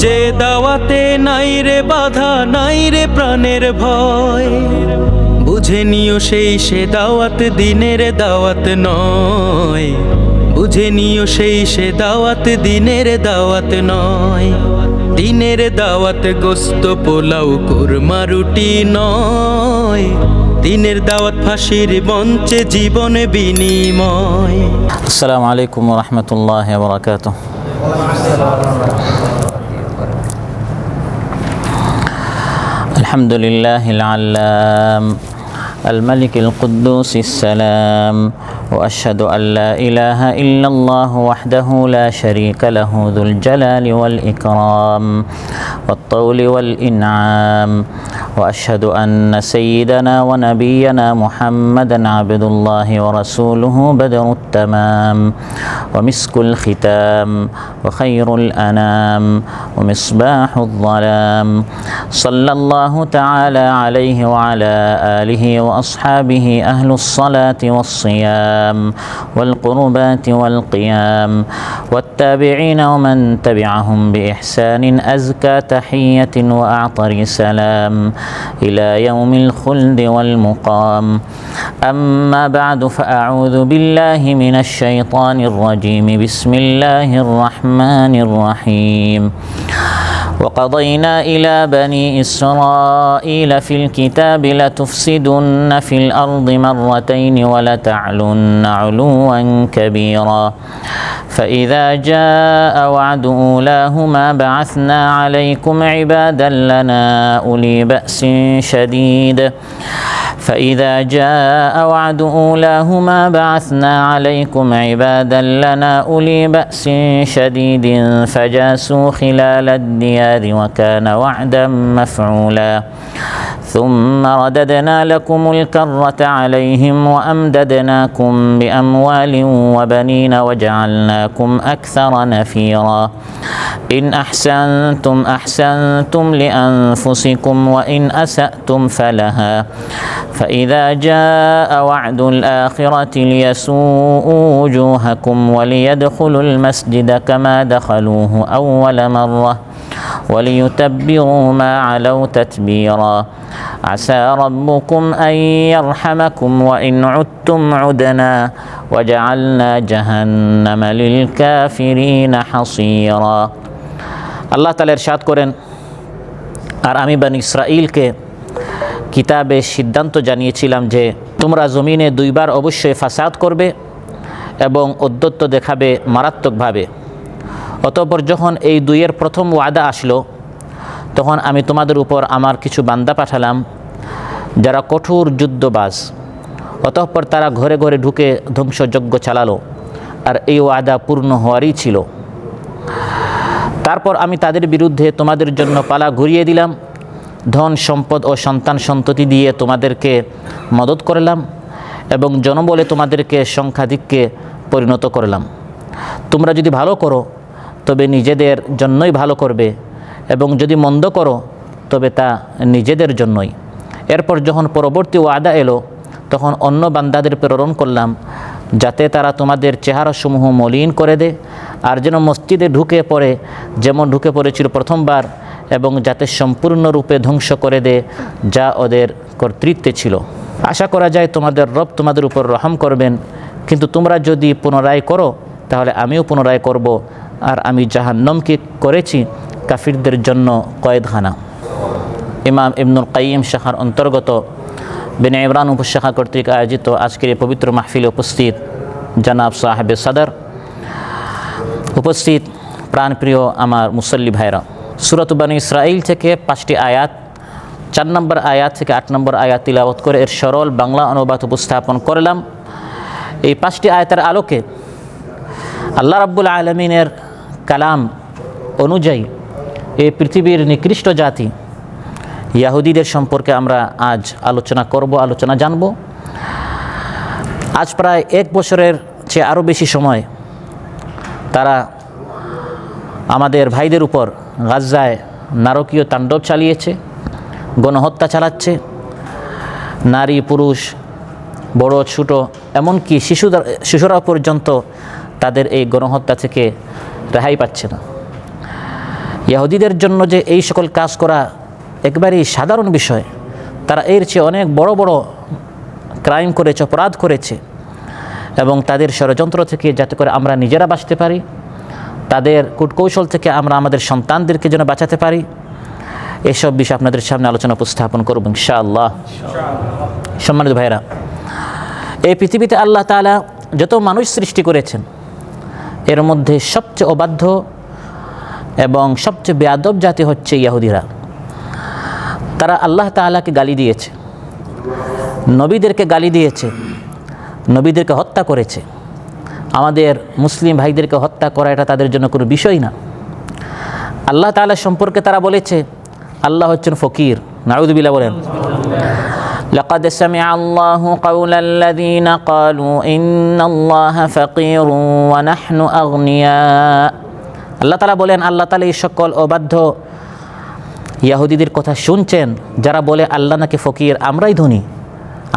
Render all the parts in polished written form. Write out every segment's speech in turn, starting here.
যে দাওয়াতে নাই রে বাধা, নাই রে প্রাণের ভয়, বুঝে নিও সেই সে দাওয়াত দিনের দাওয়াত নয়। বুঝে নিও সেই সে দাওয়াত দিনের দাওয়াত নয়। দিনের দাওয়াত গোস্ত পোলাও কুরমা রুটি নয়। দিনের দাওয়াত ফাঁসির মঞ্চে জীবন বিনিময়। আসসালামু আলাইকুম ওয়া রাহমাতুল্লাহি ওয়া বারাকাতুহু। আলহামদুলিল্লাহিল আল্লাম الملك القدوس السلام وأشهد أن لا إله إلا الله وحده لا شريك له ذو الجلال والإكرام والطول والإنعام وأشهد أن سيدنا ونبينا محمدا عبد الله ورسوله بدر التمام ومسك الختام وخير الأنام ومصباح الظلام صلى الله تعالى عليه وعلى آله وأصحابه أهل الصلاة والصيام والقربات والقيام والتابعين ومن تبعهم بإحسان أزكى تحية وأعطر سلام إلى يوم الخلد والمقام. أما بعد فأعوذ بالله من الشيطان الرجيم. بسم الله الرحمن الرحيم. وقضينا إلى بني إسرائيل في الكتاب لتفسدن في الأرض مرتين ولتعلن علوا كبيرا فإذا جاء وعد أولاهما بعثنا عليكم عبادا لنا أولي بأس شديد فإذا جاء وعد أولاهما بعثنا عليكم عبادا لنا أولي بأس شديد فجاسوا خلال الديار وكان وعدا مفعولا ثم رددنا لكم الكرة عليهم وأمددناكم بأموال وبنين وجعلناكم أكثر نفيرا إن أحسنتم أحسنتم لأنفسكم وإن أسأتم فلها فإذا جاء وعد الآخرة ليسوءوا وجوهكم وليدخلوا المسجد كما دخلوه أول مرة وليتبروا ما علوا تتبيرا عسى ربكم أن يرحمكم وإن عدتم عدنا وجعلنا جهنم للكافرين حصيرا. আল্লাহ তাআলা ইরশাদ করেন, আর আমি বনী ইসরাঈলকে কিতাবে সিদ্ধান্ত জানিয়েছিলাম যে তোমরা জমিনে দুইবার অবশ্যই ফাসাদ করবে এবং অধ্যত্ব দেখাবে মারাত্মকভাবে। অতঃপর যখন এই দুইয়ের প্রথম ওয়াদা আসলো তখন আমি তোমাদের উপর আমার কিছু বান্দা পাঠালাম যারা কঠোর যুদ্ধবাজ। অতঃপর তারা ঘরে ঘরে ঢুকে ধ্বংসযজ্ঞ চালালো, আর এই ওয়াদা পূর্ণ হওয়ারই ছিল। তারপর আমি তাদের বিরুদ্ধে তোমাদের জন্য পালা ঘুরিয়ে দিলাম, ধন সম্পদ ও সন্তান সন্ততি দিয়ে তোমাদেরকে মদত করলাম এবং জনবলে তোমাদেরকে সংখ্যাধিক্যে পরিণত করলাম। তোমরা যদি ভালো করো তবে নিজেদের জন্যই ভালো করবে, এবং যদি মন্দ করো তবে তা নিজেদের জন্যই। এরপর যখন পরবর্তী ওয়াদা এলো তখন অন্য বান্দাদের প্রেরণ করলাম যাতে তারা তোমাদের চেহারাসমূহ মলিন করে দেয়, আর যেন মসজিদে ঢুকে পড়ে যেমন ঢুকে পড়েছিল প্রথমবার, এবং যাতে সম্পূর্ণরূপে ধ্বংস করে দেয় যা ওদের কর্তৃত্বে ছিল। আশা করা যায় তোমাদের রব তোমাদের উপর রহম করবেন, কিন্তু তোমরা যদি পুনরায় করো তাহলে আমিও পুনরায় করব, আর আমি জাহান্নামকে করেছি কাফিরদের জন্য কয়েদখানা। ইমাম ইবনুল কাইয়িম শাখার অন্তর্গত বেনে ইমরান উপশাখা কর্তৃক আয়োজিত আজকের এই পবিত্র মাহফিলে উপস্থিত জনাব সাহেবে সদর, উপস্থিত প্রাণপ্রিয় আমার মুসল্লি ভাইরা, সূরাত বনী ইসরাঈল থেকে 5টি আয়াত, 4 নম্বর আয়াত থেকে 8 নম্বর আয়াত তিলাওয়াত করে এর সরল বাংলা অনুবাদ উপস্থাপন করলাম। এই 5টি আয়াতের আলোকে আল্লাহ রাব্বুল আলামিনের কালাম অনুযায়ী এই পৃথিবীর নিকৃষ্ট জাতি ইয়াহুদীদের সম্পর্কে আমরা আজ আলোচনা জানব। আজ প্রায় 1 বছরের চেয়ে আরও বেশি সময় তারা আমাদের ভাইদের উপর গাজায় নারকীয় তাণ্ডব চালিয়েছে, গণহত্যা চালাচ্ছে। নারী পুরুষ বড় ছোট এমনকি শিশুরা পর্যন্ত তাদের এই গণহত্যা থেকে রেহাই পাচ্ছে না। ইহুদিদের জন্য যে এই সকল কাজ করা একবারেই সাধারণ বিষয়, তারা এর চেয়ে অনেক বড় বড় ক্রাইম করেছে, অপরাধ করেছে। এবং তাদের ষড়যন্ত্র থেকে যাতে করে আমরা নিজেরা বাঁচতে পারি, তাদের কূটকৌশল থেকে আমরা আমাদের সন্তানদেরকে যেন বাঁচাতে পারি, এসব বিষয় আপনাদের সামনে আলোচনা উপস্থাপন করব ইনশাআল্লাহ। সম্মানিত ভাইরা, এই পৃথিবীতে আল্লাহ তাআলা যত মানুষ সৃষ্টি করেছেন, এর মধ্যে সবচেয়ে অবাধ্য এবং সবচেয়ে বেয়াদব জাতি হচ্ছে ইহুদিরা। তারা আল্লাহ তাআলাকে গালি দিয়েছে, নবীদেরকে গালি দিয়েছে, নবীদেরকে হত্যা করেছে। আমাদের মুসলিম ভাইদেরকে হত্যা করা এটা তাদের জন্য কোনো বিষয় না। আল্লাহ তাআলা সম্পর্কে তারা বলেছে আল্লাহ হচ্ছেন ফকির। নাউযুবিল্লাহ বলেন। লাকাদ সামিআ আল্লাহু কাওলাল্লাযীনা ক্বালু ইন্নাল্লাহা ফাকীরুন ওয়া নাহনু আগনিয়া। আল্লাহ তাআলা বলেন, আল্লাহ তাআলা এই সকল অবাধ্য ইহুদিদের কথা শুনছেন যারা বলে আল্লাহ নাকি ফকির, আমরাই ধনী,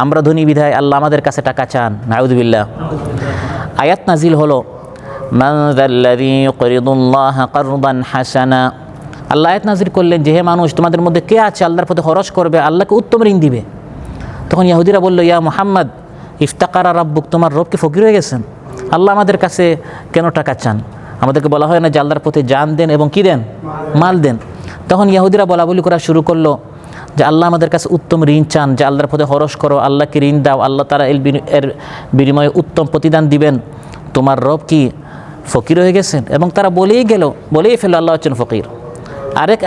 আমরা ধনী বিধায় আল্লাহ আমাদের কাছে টাকা চান। নাউযুবিল্লাহ। আয়াত নাজিল হলো মান যাল্লাযী ইউকরিদুল্লাহা কারদান হাসানা। আল্লাহ আয়াত নাজিল করলেন যে হে মানুষ, তোমাদের মধ্যে কে আছে আল্লাহর পথে খরচ করবে, আল্লাহকে উত্তম ঋণ দিবে। তখন ইহুদিরা বলল, ইয়া মুহাম্মদ ইফতাকারা রাব্বুক, তোমার রব কি ফকির হয়ে গেছেন? আল্লাহ আমাদের কাছে কেন টাকা চান? আমাদেরকে বলা হয় না যে আল্লাহর পথে জান দেন এবং কি দেন? মাল দেন। তখন ইহুদিরা বলা বলি করা শুরু করলো যে আল্লাহ আমাদের কাছে উত্তম ঋণ চান, যে আল্লাহর পথে খরচ করো, আল্লাহকে ঋণ দাও, আল্লাহ তারা এর বিনিময়ে উত্তম প্রতিদান দিবেন। তোমার রব কি ফকির হয়ে গেছেন? এবং তারা বলেই ফেললো আল্লাহ হচ্ছেন ফকির। আরেক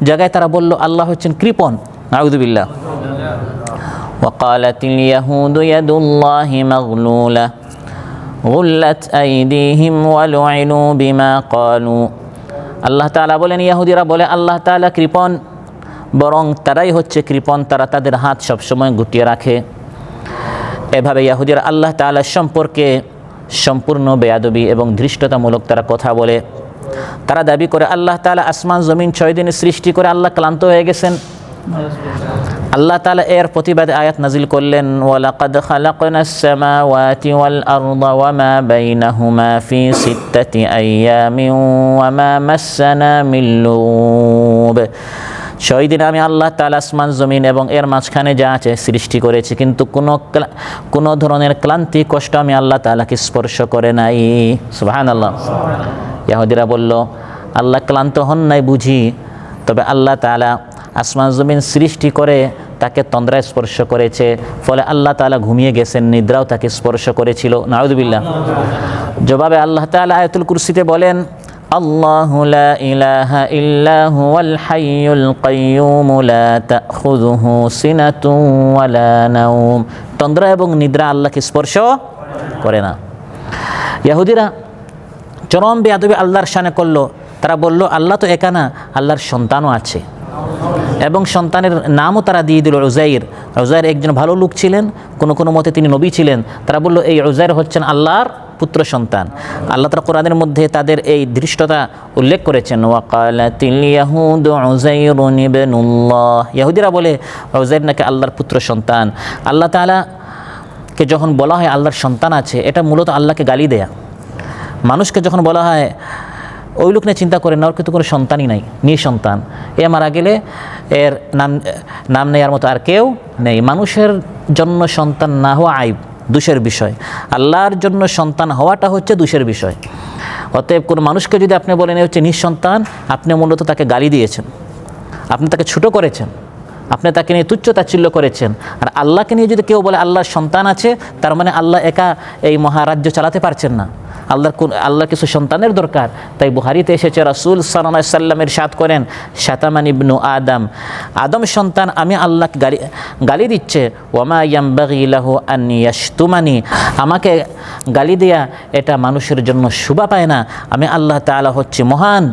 জায়গায় তারা বলল আল্লাহ হচ্ছেন কৃপণ। নাউযুবিল্লাহ। وقالت اليهود يد الله مغلولة غلت أيديهم ولعنوا بما قالوا। আল্লাহ তাআলা বলেন, ইহুদিরা বলে আল্লাহ তাআলা কৃপণ, বরং তারাই হচ্ছে কৃপণ, তারা তাদের হাত সবসময় গুটিয়ে রাখে। এভাবে ইহুদিরা আল্লাহ তাআলা সম্পর্কে সম্পূর্ণ বেয়াদবি এবং ধৃষ্টতামূলক তারা কথা বলে। তারা দাবি করে আল্লাহ তাআলা আসমান জমিন 6 দিনে সৃষ্টি করে আল্লাহ ক্লান্ত হয়ে গেছেন। আল্লাহ তাআলা এর প্রতিবাদে আয়াত নাজিল করলেন, ওয়ালাকাদ খালাকনাস সামাওয়াতি ওয়াল আরদা ওয়ামা বাইনাহুমা ফি সিত্তাতি আইয়ামিন ওয়ামা মাসসানা মিন লুব। 6 দিনে আমি আল্লাহ তাআলা আসমান জমিন এবং এর মাঝখানে যা আছে সৃষ্টি করেছি, কিন্তু কোনো ধরনের ক্লান্তি কষ্ট আমি আল্লাহ তাআলাকে স্পর্শ করে নাই। সুবহানাল্লাহ। ইহুদিরা বলল আল্লাহ ক্লান্ত হন নাই বুঝি, তবে আল্লাহ তাআলা আসমান জমিন সৃষ্টি করে তাকে তন্দ্রায় স্পর্শ করেছে, ফলে আল্লাহ তাআলা ঘুমিয়ে গেছেন, নিদ্রাও তাকে স্পর্শ করেছিল। নাউযুবিল্লাহ। জবাবে আল্লাহ তাআলা আয়াতুল কুরসিতে বলেন, আল্লাহু লা ইলাহা ইল্লা হুয়াল হাইয়ুল কাইয়্যুম লা তাখুযুহু সিনাতুন ওয়ালা নাওম। তন্দ্রা এবং নিদ্রা আল্লাহকে স্পর্শ করে না। ইহুদিরা চরম বেয়াদবি আল্লাহর শানে করলো। তারা বলল আল্লাহ তো একা না, আল্লাহর সন্তানও আছে, এবং সন্তানের নামও তারা দিয়ে দিল উজাইর। উজাইর একজন ভালো লোক ছিলেন, কোনো মতে তিনি নবী ছিলেন। তারা বলল এই উজাইর হচ্ছেন আল্লাহর পুত্র সন্তান। আল্লাহ তাআলা কোরআনের মধ্যে তাদের এই ধৃষ্টতা উল্লেখ করেছেন, ওয়াকালাতিল ইয়াহুদু উজাইরুন ইবনুল্লাহ। ইহুদিরা বলে উজাইর নাকি আল্লাহর পুত্র সন্তান। আল্লাহ তাআলাকে যখন বলা হয় আল্লাহর সন্তান আছে, এটা মূলত আল্লাহকে গালি দেয়া। মানুষকে যখন বলা হয় ওই লোক নিয়ে চিন্তা করেন না, ওর কিন্তু কোনো সন্তানই নাই, নিঃসন্তান, এ মারা গেলে এর নাম নেওয়ার মতো আর কেউ নেই। মানুষের জন্য সন্তান না হওয়া আইব, দোষের বিষয়। আল্লাহর জন্য সন্তান হওয়াটা হচ্ছে দোষের বিষয়। অতএব কোনো মানুষকে যদি আপনি বলেন হচ্ছে নিঃসন্তান, আপনি মূলত তাকে গালি দিয়েছেন, আপনি তাকে ছোটো করেছেন, আপনি তাকে নিয়ে তুচ্ছ তাচ্ছিল্য করেছেন। আর আল্লাহকে নিয়ে যদি কেউ বলে আল্লাহর সন্তান আছে, তার মানে আল্লাহ একা এই মহারাজ্য চালাতে পারছেন না, আল্লাহর কিছু সন্তানের দরকার। তাই বুখারীতে এসেছে রাসূল সাল্লাল্লাহু আলাইহি ওয়াসাল্লাম ইরশাদ করেন, শাতামান ইবনু আদম সন্তান আমি আল্লাহকে গালি দিচ্ছে, ওয়ামা ইয়ামবাগি লাহু আন ইয়াশতুমানি, আমাকে গালি দেয়া এটা মানুষের জন্য শোভা পায় না। আমি আল্লাহ তাআলা হচ্ছে মহান।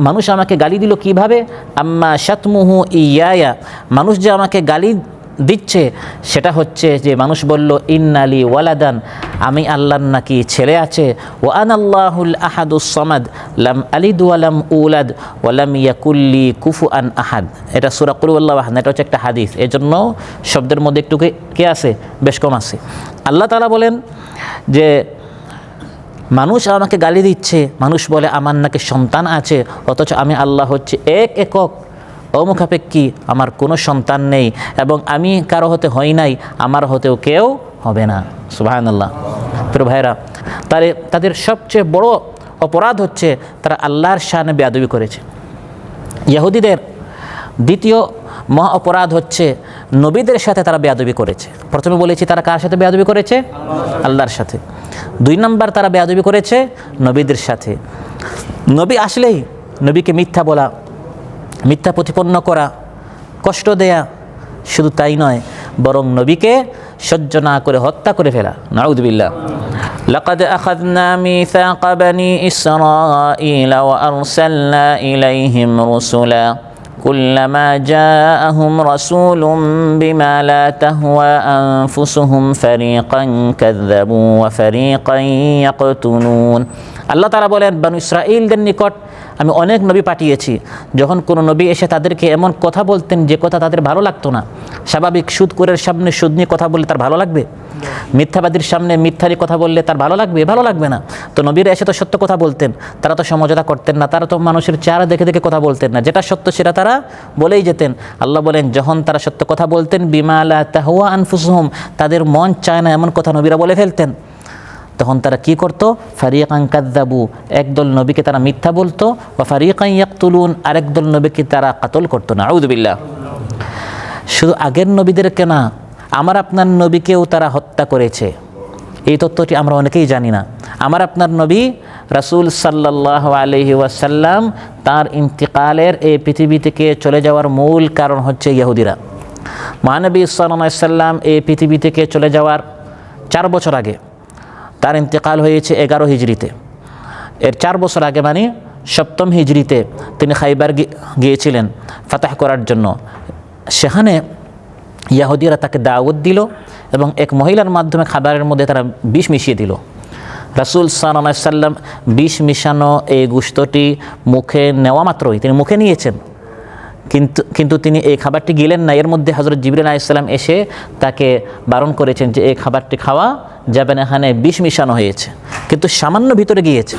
মানুষ আমাকে গালি দিল কিভাবে? আম্মা শাতমুহু ইয়ায়া, মানুষ যে আমাকে গালি দিচ্ছে সেটা হচ্ছে যে মানুষ বলল ইন্নালি ওয়ালাদান, আমি আল্লাহর নাকি ছেলে আছে। ওয়া আনাল্লাহুল আহাদুস সামাদ লাম আলিদ ওয়া লাম উলাদ ওয়া লাম ইয়াকুল্লি কুফুয়ান আহাদ। এটা সূরা কুল হুয়াল্লাহু আহাদ, এটা হচ্ছে একটা হাদিস। এজন্য শব্দের মধ্যে একটু কে আছে, বেশ কম আছে। আল্লাহ তাআলা বলেন যে মানুষ আমাকে গালি দিচ্ছে, মানুষ বলে আমার নাকি সন্তান আছে, অথচ আমি আল্লাহ হচ্ছে এক একক অমুখাপেক্ষী, আমার কোনো সন্তান নেই এবং আমি কারো হতে হই নাই, আমার হতেও কেউ হবে না। সুবহানাল্লাহ। প্রিয় ভাইরা, তাদের সবচেয়ে বড় অপরাধ হচ্ছে তারা আল্লাহর শানে বেয়াদবি করেছে। ইহুদিদের দ্বিতীয় মহা অপরাধ হচ্ছে নবীদের সাথে তারা বেয়াদবি করেছে। প্রথমে বলেছি তারা কার সাথে বেয়াদবি করেছে? আল্লাহর সাথে। 2 নম্বর তারা বেয়াদবি করেছে নবীদের সাথে। নবী আসলেই নবীকে মিথ্যা বলা, মিথ্যা প্রতিপন্ন করা, কষ্ট দেয়া, শুধু তাই নয় বরং নবীকে সহ্য না করে হত্যা করে ফেলা। নাউযুবিল্লাহ। লাকাদ আখাযনা মিসাকা বানি ইসরাঈলা ওয়া আরসালনা ইলাইহিম রাসূলা কুল্লামা জাআহুম রাসূলুম বিমা লা তাহওয়া আনফুসুহুম ফারীকান কাযযাবু ওয়া ফারীকান ইয়াকতুলুন। আল্লাহ তাআলা বলেন, বনি ইসরাঈলদের নিকট আমি অনেক নবী পাঠিয়েছি। যখন কোনো নবী এসে তাদেরকে এমন কথা বলতেন যে কথা তাদের ভালো লাগতো না, স্বাভাবিক সুদখোরের সামনে সুদ নিয়ে কথা বললে তার ভালো লাগবে? মিথ্যাবাদীর সামনে মিথ্যারই কথা বললে তার ভালো লাগবে? ভালো লাগবে না। তো নবীরা এসে তো সত্য কথা বলতেন, তারা তো সমঝোতা করতেন না, তারা তো মানুষের চেহারা দেখে দেখে কথা বলতেন না, যেটা সত্য সেটা তারা বলেই যেতেন। আল্লাহ বলেন, যখন তারা সত্য কথা বলতেন বিমা লা তাহওয়া আনফুসুহুম, তাদের মন চায় না এমন কথা নবীরা বলে ফেলতেন, তখন তারা কি করতো? ফারীকান কাযযাবু, একদল নবীকে তারা মিথ্যা বলতো, ওয়া ফারীকান ইয়াকতুলুন, আরেকদল নবীকে তারা কাতল করতো। নাউযু বিল্লাহ। শুধু আগের নবীদেরকে না, আমার আপনার নবীকেও তারা হত্যা করেছে। এই তথ্যটি আমরা অনেকেই জানি না। আমার আপনার নবী রাসূল সাল্লাল্লাহু আলাইহি ওয়াসাল্লাম তার ইন্তিকালের এই পৃথিবী থেকে চলে যাওয়ার মূল কারণ হচ্ছে ইহুদিরা। মহানবী সাল্লাল্লাহু আলাইহি সাল্লাম এই পৃথিবী থেকে চলে যাওয়ার 4 বছর আগে তার ইন্তেকাল হয়েছে 11 হিজরিতে। এর 4 বছর আগে মানে 7ম হিজরিতে তিনি খাইবার গিয়েছিলেন ফাতাহ করার জন্য। সেখানে ইহুদিরা তাকে দাওয়াত দিল এবং এক মহিলার মাধ্যমে খাবারের মধ্যে তারা বিষ মিশিয়ে দিল। রাসূল সাল্লাল্লাহু আলাইহি সাল্লাম বিষ মিশানো এই গোশতটি মুখে নেওয়া মাত্রই তিনি মুখে নিয়েছেন, কিন্তু তিনি এই খাবারটি গিলেন না। এর মধ্যে হযরত জিবরিল আলাইহিস সালাম এসে তাকে বারণ করেছেন যে এই খাবারটি খাওয়া যাবে না, এখানে বিষ মিশানো হয়েছে, কিন্তু সামান্য ভিতরে গিয়েছে,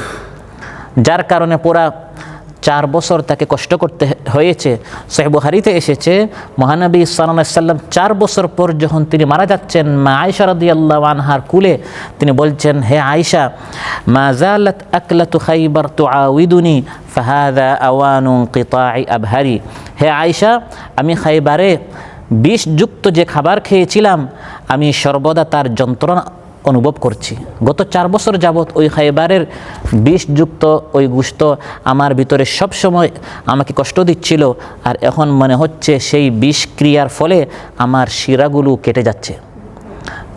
যার কারণে পুরা 4 বছর তাকে কষ্ট করতে হয়েছে। সহিহ বুখারীতে এসেছে মহানবী সাল্লাল্লাহু আলাইহি সাল্লাম 4 বছর পর যখন তিনি মারা যাচ্ছেন, মা আয়েশা রাদিয়াল্লাহু আনহার কুলে তিনি বলছেন, হে আয়েশা, মা জালাত আকলাতু খাইবার তুআউিদুনি ফাহাদা আওয়ানু কিতাই আবহারি। হে আয়েশা, আমি খাইবারে বিষযুক্ত যে খাবার খেয়েছিলাম আমি সর্বদা তার যন্ত্রণা অনুভব করছি। গত 4 বছর যাবৎ ওই খাইবারের বিষযুক্ত ওই গোশত আমার ভিতরে সব সময় আমাকে কষ্ট দিচ্ছিল, আর এখন মনে হচ্ছে সেই বিষক্রিয়ার ফলে আমার শিরাগুলো কেটে যাচ্ছে।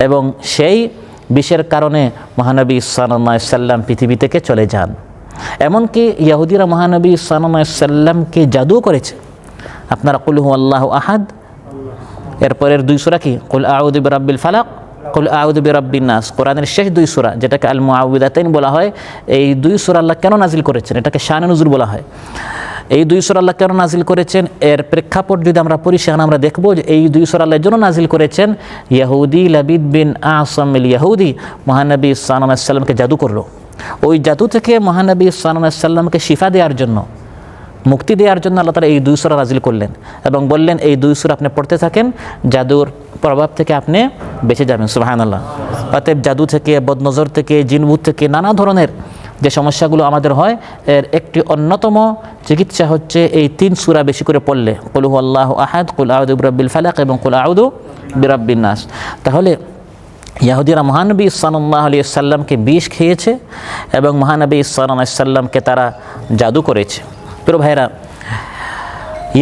এবং সেই বিষের কারণে মহানবী সাল্লাল্লাহু আলাইহি সাল্লাম পৃথিবী থেকে চলে যান। এমনকি ইহুদিরা মহানবী সাল্লাল্লাহু আলাইহি সাল্লামকে জাদু করেছে। আপনারা কুল হুয়াল্লাহু আহাদ, এরপরের 2 সূরা কি? কুল আউযু বিরাব্বিল ফালাক, কুল আউযু বিরাব্বিন নাস। কোরআনের শেষ 2 সূরা যেটাকে আল মুআউযিদাতাইন বলা হয়, এই 2 সূরা আল্লাহ কেন নাজিল করেছেন? এটাকে শানে নুজুল বলা হয়। এই 2 সূরা আল্লাহ কেন নাজিল করেছেন এর প্রেক্ষাপট যদি আমরা পড়ি, সেখানে আমরা দেখব যে এই 2 সূরা আল্লাহর জন্য নাজিল করেছেন। ইহুদি লাবিদ বিন আসাম আল ইহুদি মহানবী সাল্লাল্লাহু আলাইহি সাল্লামকে জাদু করলো। ওই জাদু থেকে মহানবী সাল্লাল্লাহু আলাইহি সাল্লামকে শিফা দেওয়ার জন্য, মুক্তি দেওয়ার জন্য আল্লাহ তাআলা এই 2 সূরা নাজিল করলেন এবং বললেন এই 2 সূরা আপনি পড়তে থাকেন, জাদুর প্রভাব থেকে আপনি বেঁচে যাবেন। সুবহানাল্লাহ। অতএব জাদু থেকে, বদনজর থেকে, জিনভূত থেকে নানা ধরনের যে সমস্যাগুলো আমাদের হয়, এর একটি অন্যতম চিকিৎসা হচ্ছে এই 3 সূরা বেশি করে পড়লে, কুল হুয়াল্লাহু আহাদ, কুল আউযু বিরাব্বিল ফালাক এবং কুল আউযু বিরাব্বিন নাস। তাহলে ইহুদিরা মহানবী সাল্লাল্লাহু আলাইহি সাল্লামকে বিষ খেয়েছে এবং মহানবী সাল্লাল্লাহু আলাইহি সাল্লামকে তারা জাদু করেছে। প্রিয় ভাইরা,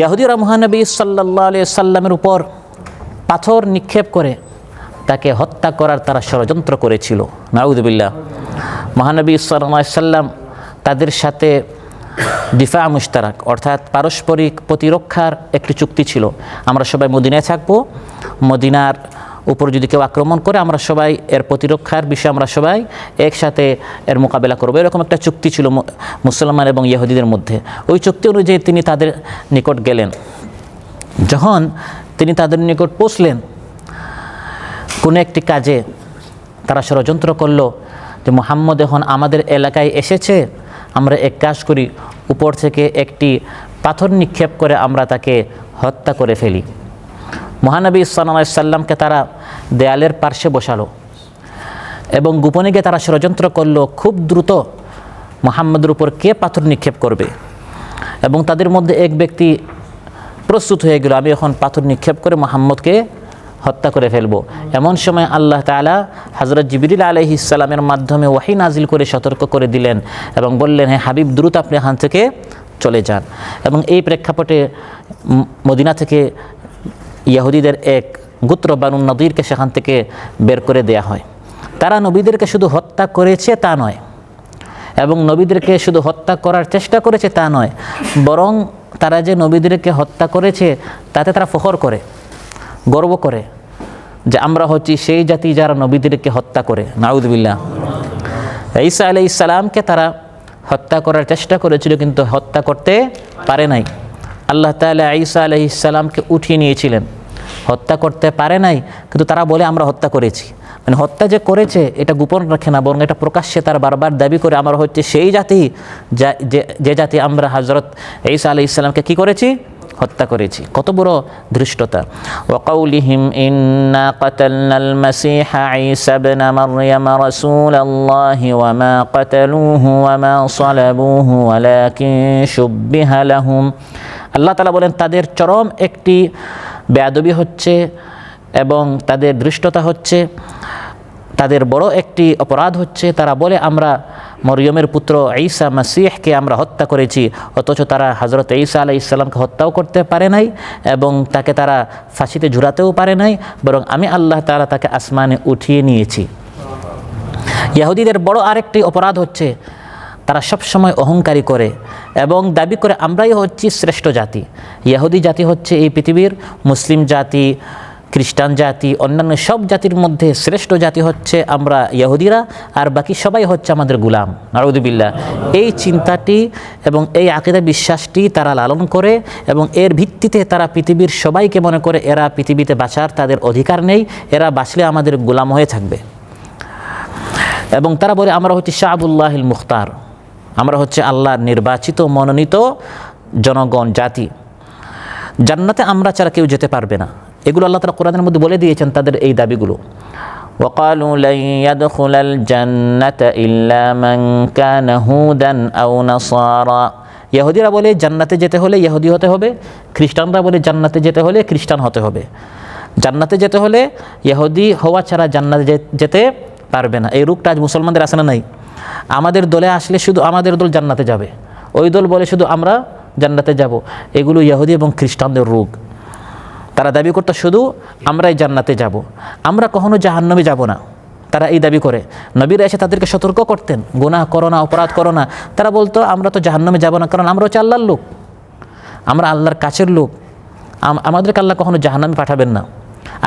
ইহুদিরা মহানবী সাল্লাল্লাহু আলাইহি সাল্লামের উপর পাথর নিক্ষেপ করে তাকে হত্যা করার তারা ষড়যন্ত্র করেছিল। নাউযুবিল্লাহ। মহানবী সাল্লাল্লাহু আলাইহি সাল্লাম তাদের সাথে দিফা মুশতারাক অর্থাৎ পারস্পরিক প্রতিরক্ষার একটি চুক্তি ছিল। আমরা সবাই মদিনায় থাকবো, মদিনার উপর যদি কেউ আক্রমণ করে আমরা সবাই এর প্রতিরক্ষার বিষয়ে আমরা সবাই একসাথে এর মোকাবেলা করবো, এরকম একটা চুক্তি ছিল মুসলমান এবং ইহুদিদের মধ্যে। ওই চুক্তি অনুযায়ী তিনি তাদের নিকট গেলেন। যখন তিনি তাদের নিকট পৌঁছলেন, কোনো একটি কাজে তারা ষড়যন্ত্র করলো যে মুহাম্মদ এখন আমাদের এলাকায় এসেছে, আমরা এক কাজ করি, উপর থেকে একটি পাথর নিক্ষেপ করে আমরা তাকে হত্যা করে ফেলি। মহানবী সাল্লাল্লাহু আলাইহি সাল্লামকে তারা দেয়ালের পার্শ্বে বসালো এবং গোপনে গিয়ে তারা ষড়যন্ত্র করলো খুব দ্রুত মুহাম্মদের উপর কে পাথর নিক্ষেপ করবে। এবং তাদের মধ্যে এক ব্যক্তি প্রস্তুত হয়ে গেল, আমি এখন পাথর নিক্ষেপ করে মুহাম্মদকে হত্যা করে ফেলবো। এমন সময় আল্লাহ তাআলা হযরত জিবরিল আলাইহিস সালামের মাধ্যমে ওহী নাজিল করে সতর্ক করে দিলেন এবং বললেন, হ্যাঁ হাবিব, দ্রুত আপনি এখান থেকে চলে যান। এবং এই প্রেক্ষাপটে মদিনা থেকে ইহুদিদের এক গোত্র বানু নদীরকে সেখান থেকে বের করে দেয়া হয়। তারা নবীদেরকে শুধু হত্যা করেছে তা নয়, এবং নবীদেরকে শুধু হত্যা করার চেষ্টা করেছে তা নয়, বরং তারা যে নবীদেরকে হত্যা করেছে তাতে তারা ফখর করে, গর্ব করে যে আমরা হচ্ছি সেই জাতি যারা নবীদেরকে হত্যা করে। নাউযুবিল্লাহ। ঈসা আলাইহিস সালামকে তারা হত্যা করার চেষ্টা করেছিল, কিন্তু হত্যা করতে পারে নাই। আল্লাহ তাআলা ঈসা আলাইহিস সালামকে উঠিয়ে নিয়েছিলেন, হত্যা করতে পারে নাই, কিন্তু তারা বলে আমরা হত্যা করেছি। মানে হত্যা যে করেছে এটা গোপন রাখে না, বরং এটা প্রকাশ্যে তার বারবার দাবি করে আমরা হচ্ছে সেই জাতি যে জাতি আমরা হযরত ঈসা আলাইহিস সালামকে কি করেছি, হত্যা করেছি। কত বড় ধৃষ্টতা। ওয়াকাউলিহিম ইন্না কাতালনাল মাসীহা ঈসা ইবনে মারইয়াম রাসূলুল্লাহি ওয়া মা কাতালুহু ওয়া মা সালাবুহু ওয়ালাকিন শুব্বিহা লাহুম। আল্লাহ তাআলা বলেন তাদের চরম একটি বেয়াদবি হচ্ছে এবং তাদের ধৃষ্টতা হচ্ছে, তাদের বড় একটি অপরাধ হচ্ছে, তারা বলে আমরা মরিয়মের পুত্র ঈসা মাসীহকে আমরা হত্যা করেছি, অথচ তারা হযরত ঈসা আলাইহিস সালামকে হত্যাও করতে পারে নাই এবং তাকে তারা ফাঁসিতে ঝুলাতেও পারে নাই, বরং আমি আল্লাহ তাআলা তাকে আসমানে উঠিয়ে নিয়েছি। ইহুদিদের বড় আরেকটি অপরাধ হচ্ছে তারা সবসময় অহংকারী করে এবং দাবি করে আমরাই হচ্ছি শ্রেষ্ঠ জাতি। ইহুদি জাতি হচ্ছে এই পৃথিবীর মুসলিম জাতি, খ্রিস্টান জাতি, অন্যান্য সব জাতির মধ্যে শ্রেষ্ঠ জাতি হচ্ছে আমরা ইহুদিরা, আর বাকি সবাই হচ্ছে আমাদের গোলাম। নাউযুবিল্লাহ। এই চিন্তাটি এবং এই আকীদা বিশ্বাসটি তারা লালন করে এবং এর ভিত্তিতে তারা পৃথিবীর সবাইকে মনে করে এরা পৃথিবীতে বাঁচার তাদের অধিকার নেই, এরা বাঁচলে আমাদের গোলাম হয়ে থাকবে। এবং তারা বলে আমরা হচ্ছে শাআবুল্লাহিল মুখতার, আমরা হচ্ছে আল্লাহর নির্বাচিত মনোনীত জনগণ জাতি। জান্নাতে আমরা ছাড়া কেউ যেতে পারবে না, এগুলো আল্লাহ তাআলা কোরআনের মধ্যে বলে দিয়েছেন তাদের এই দাবিগুলো। ওয়াকালু লা ইয়াদখুলাল জান্নাতা ইল্লা মান কানা হুদান আও নাসারা। ইহুদিরা বলে জান্নাতে যেতে হলে ইহুদি হতে হবে, খ্রিস্টানরা বলে জান্নাতে যেতে হলে খ্রিস্টান হতে হবে। জান্নাতে যেতে হলে ইহুদি হওয়া ছাড়া জান্নাতে যেতে পারবে না। এই রূপটা আজ মুসলমানদের আছে না নাই? আমাদের দলে আসলে শুধু আমাদের দল জান্নাতে যাবে, ওই দল বলে শুধু আমরা জান্নাতে যাব। এগুলো ইহুদি এবং খ্রিস্টানদের রোগ। তারা দাবি করতো শুধু আমরাই জান্নাতে যাব, আমরা কখনো জাহান্নামে যাব না। তারা এই দাবি করে। নবীরা এসে তাদেরকে সতর্ক করতেন, গুনাহ করো না, অপরাধ করো না। তারা বলতো আমরা তো জাহান্নামে যাব না, কারণ আমরা হচ্ছে আল্লাহর লোক, আমরা আল্লাহর কাছের লোক, আমাদেরকে আল্লাহ কখনো জাহান্নামে পাঠাবেন না।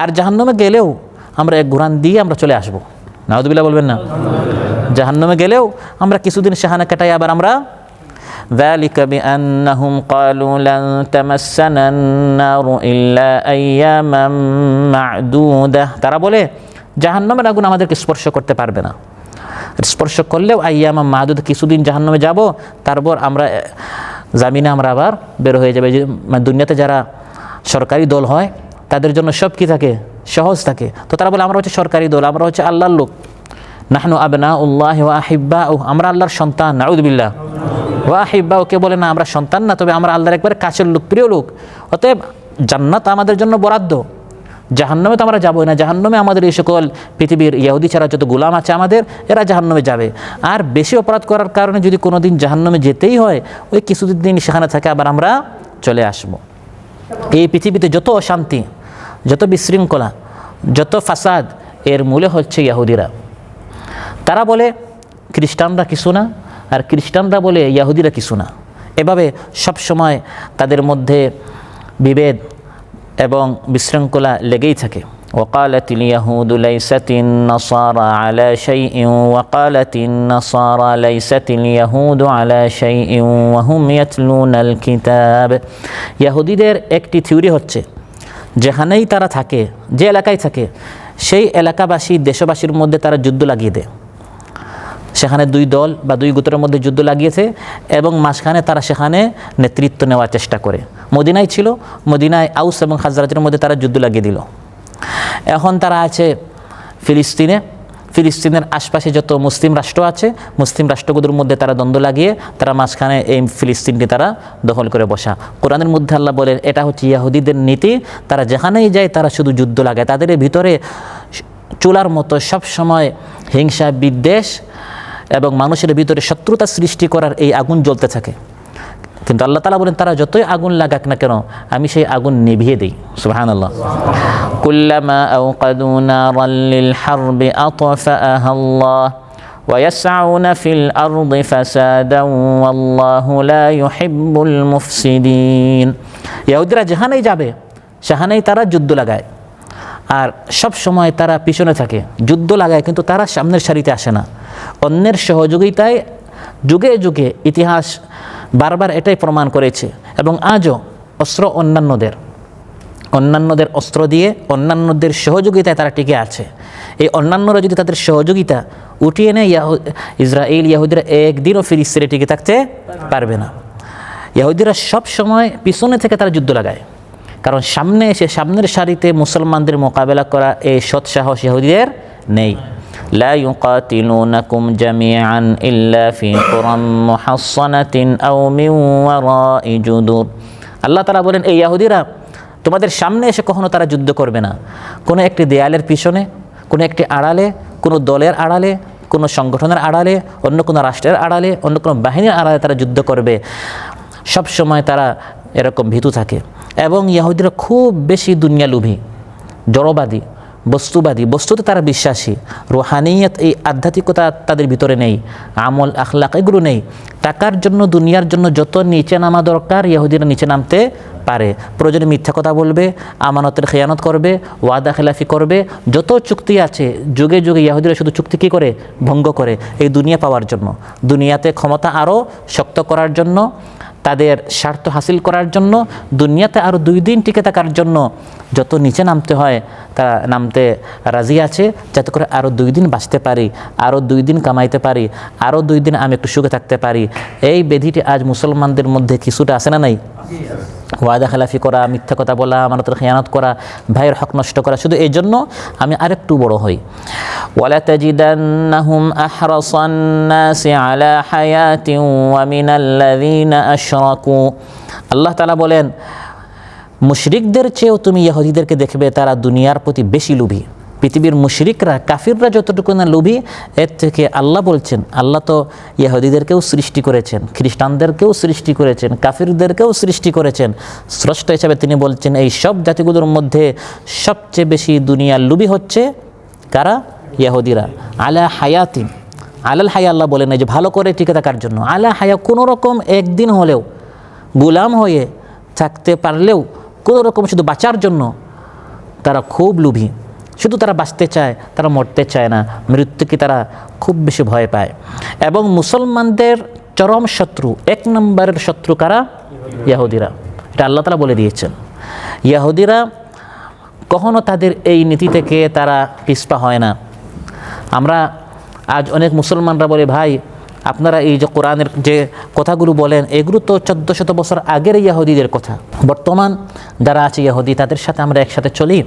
আর জাহান্নামে গেলেও আমরা এক ঘুরান দিয়ে আমরা চলে আসবো। নাউযুবিল্লাহ বলবেন না? জাহান্নামে গেলেও আমরা কিছুদিন শাহানা কাটাই আবার আমরা ذلك بأنهم قالوا لن تمسنا النار إلا أياما معدودة। তারা বলে জাহান্নামের আগুন আমাদেরকে স্পর্শ করতে পারবে না, স্পর্শ করলেও আইয়ামা মাদুদ, কিছুদিন জাহান্নামে যাব, তারপর আমরা জামিনে আমরা আবার বের হয়ে যাবে। যে দুনিয়াতে যারা সরকারি দল হয় তাদের জন্য সব কি থাকে, সহজ থাকে। তো তারা বলে আমরা হচ্ছে সরকারি দল, আমরা হচ্ছে আল্লাহর লোক। নাহনু আবনাউল্লাহি ওয়া আহিব্বাউ, আমরা আল্লাহর সন্তান। নাউযুবিল্লাহ। ওয়া আহিব্বাউ কে বলে না আমরা সন্তান না, তবে আমরা আল্লাহর একবারে কাছের লোক, প্রিয় লোক। অতএব জান্নাত আমাদের জন্য বরাদ্দ, জাহান্নামে তো আমরা যাবোই না। জাহান্নামে আমাদের এই সকল পৃথিবীর ইহুদি ছাড়া যত গোলাম আছে আমাদের, এরা জাহান্নামে যাবে। আর বেশি অপরাধ করার কারণে যদি কোনো দিন জাহান্নামে যেতেই হয়, ওই কিছুদিন সেখানে থাকে আবার আমরা চলে আসব। এই পৃথিবীতে যত অশান্তি, যত বিশৃঙ্খলা, যত ফাসাদ, এর মূলে হচ্ছে ইহুদিরা। তারা বলে খ্রিস্টানরা কিছু না, আর খ্রিস্টানরা বলে ইহুদিরা কিছু না। এভাবে সব সময় তাদের মধ্যে বিভেদ এবং বিশৃঙ্খলা লেগেই থাকে। وقالت اليهود ليست النصارى على شيء وقالت النصارى ليست اليهود على شيء وهم يتلون الكتاب। ইহুদিদের একটি থিওরি হচ্ছে, যেখানেই তারা থাকে, যে এলাকায় থাকে, সেই এলাকাবাসী দেশবাসীর মধ্যে তারা যুদ্ধ লাগিয়ে দেয়। সেখানে দুই দল বা দুই গোত্রের মধ্যে যুদ্ধ লাগিয়েছে এবং মাঝখানে তারা সেখানে নেতৃত্ব নেওয়ার চেষ্টা করে। মদিনায় ছিল, মদিনায় আউস এবং খাজরাজের মধ্যে তারা যুদ্ধ লাগিয়ে দিল। এখন তারা আছে ফিলিস্তিনে, ফিলিস্তিনের আশপাশে যত মুসলিম রাষ্ট্র আছে, মুসলিম রাষ্ট্রগুলোর মধ্যে তারা দ্বন্দ্ব লাগিয়ে তারা মাঝখানে এই ফিলিস্তিনকে তারা দখল করে বসা। কোরআনের মধ্যে আল্লাহ বলেন এটা হচ্ছে ইহুদিদের নীতি, তারা যেখানেই যায় তারা শুধু যুদ্ধ লাগায়, তাদের ভিতরে চুলার মতো সব সময় হিংসা বিদ্বেষ এবং মানুষের ভিতরে শত্রুতা সৃষ্টি করার এই আগুন জ্বলতে থাকে। কিন্তু আল্লাহ তাআলা বলেন তারা যতই আগুন লাগাক না কেন আমি সেই আগুন নিভিয়ে দিই। সুবহানাল্লাহ। কুল্লামা আওকাদু নারান লিল হারবি আতফাআহা আল্লাহ ওয়া ইয়াসআউনা ফিল আরদি ফাসাদান ওয়াল্লাহু লা ইউহিব্বুল মুফসিদিন। ইহুদিরা যেখানেই যাবে সেখানেই তারা যুদ্ধ লাগায়, আর সব সময় তারা পিছনে থাকে, যুদ্ধ লাগায় কিন্তু তারা সামনের সারিতে আসে না। অন্যের সহযোগিতায় যুগে যুগে ইতিহাস বারবার এটাই প্রমাণ করেছে এবং আজও অস্ত্র অন্যান্যদের অস্ত্র দিয়ে অন্যান্যদের সহযোগিতায় তারা টিকে আছে। এই অন্যান্যরা যদি তাদের সহযোগিতা উঠিয়ে নেয় ইসরায়েল ইহুদিরা একদিনও ফিলিস্তিনে টিকে থাকতে পারবে না। ইহুদিরা সব সময় পিছনে থেকে তারা যুদ্ধ লাগায়, কারণ সামনে এসে সামনের সারিতে মুসলমানদের মোকাবেলা করা এই সৎ সাহস ইহুদিদের নেই। لا يقاتلونكم جميعا إلا في قرى محصنة أو من وراء جدر। আল্লাহ তাআলা বলেন এই ইহুদিরা তোমাদের সামনে এসে কখনো তারা যুদ্ধ করবে না, কোনো একটি দেয়ালের পিছনে, কোনো একটি আড়ালে, কোনো দলের আড়ালে, কোনো সংগঠনের আড়ালে, অন্য কোনো রাষ্ট্রের আড়ালে, অন্য কোনো বাহিনীর আড়ালে তারা যুদ্ধ করবে। সব সময় তারা এরকম ভীতু থাকে। এবং ইহুদিরা খুব বেশি দুনিয়া লোভী, জড়বাদী, বস্তুবাদী, বস্তুতে তারা বিশ্বাসী। রুহানিয়ত এই আধ্যাত্মিকতা তাদের ভিতরে নেই, আমল আখলাক এগুলো নেই। টাকার জন্য দুনিয়ার জন্য যত নিচে নামা দরকার ইহুদিরা নিচে নামতে পারে। প্রয়োজনে মিথ্যা কথা বলবে, আমানতের খেয়ানত করবে, ওয়াদা খেলাফি করবে, যত চুক্তি আছে যুগে যুগে ইহুদিরা শুধু চুক্তি কী করে ভঙ্গ করে এই দুনিয়া পাওয়ার জন্য, দুনিয়াতে ক্ষমতা আরও শক্ত করার জন্য, তাদের স্বার্থ হাসিল করার জন্য, দুনিয়াতে আরও 2 দিন টিকে থাকার জন্য যত নিচে নামতে হয় তারা নামতে রাজি আছে, যাতে করে আরও 2 দিন বাঁচতে পারি, আরও 2 দিন কামাইতে পারি, আরও 2 দিন আমি একটু সুখে থাকতে পারি। এই ব্যাধিটি আজ মুসলমানদের মধ্যে কিছুটা আসে না নাই? ওয়াদা খেলাফি করা, মিথ্যা কথা বলা, আমানতের খেয়ানত করা, ভাইয়ের হক নষ্ট করা, শুধু এই জন্য আমি আরেকটু বড় হই। ওয়ালা তাজিদান্নাহুম আহরাসান নাসি আলা হায়াতিন ওয়া মিনাল্লাযীনা আশরাকু। আল্লাহ তাআলা বলেন মুশরিকদের চেয়েও তুমি ইহুদিদেরকে দেখবে তারা দুনিয়ার প্রতি বেশি লোভী। পৃথিবীর মুশরিকরা কাফিররা যতটুকু না লোভী, এর থেকে আল্লাহ বলছেন, আল্লাহ তো ইহুদিদেরকেও সৃষ্টি করেছেন, খ্রিস্টানদেরকেও সৃষ্টি করেছেন, কাফিরদেরকেও সৃষ্টি করেছেন। স্রষ্টা হিসাবে তিনি বলছেন এই সব জাতিগুলোর মধ্যে সবচেয়ে বেশি দুনিয়ার লোভী হচ্ছে কারা? ইহুদিরা। আলা হায়াতিন, আলাল হায়া আল্লাহ বলেন এই যে ভালো করে টিকে থাকার জন্য, আলা হায়া কোনো রকম একদিন হলেও গোলাম হয়ে থাকতে পারলেও কোনো রকম শুধু বাঁচার জন্য তারা খুব লোভী। শুধু তারা বাঁচতে চায়, তারা মরতে চায় না, মৃত্যুকে তারা খুব বেশি ভয় পায়। এবং মুসলমানদের চরম শত্রু, 1 নম্বরের শত্রু কারা? ইহুদিরা। এটা আল্লাহ তাআলা বলে দিয়েছেন। ইহুদিরা কখনো তাদের এই নীতি থেকে তারা পিছপা হয় না। আমরা আজ অনেক মুসলমানরা বলে ভাই আপনারা এই যে কোরআনের যে কথাগুলো বলেন এগুলো তো 1400 বছর আগের ইহুদিদের কথা। বর্তমান যারা আছে ইহুদি তাদের সাথে আমরা একসাথে চলি,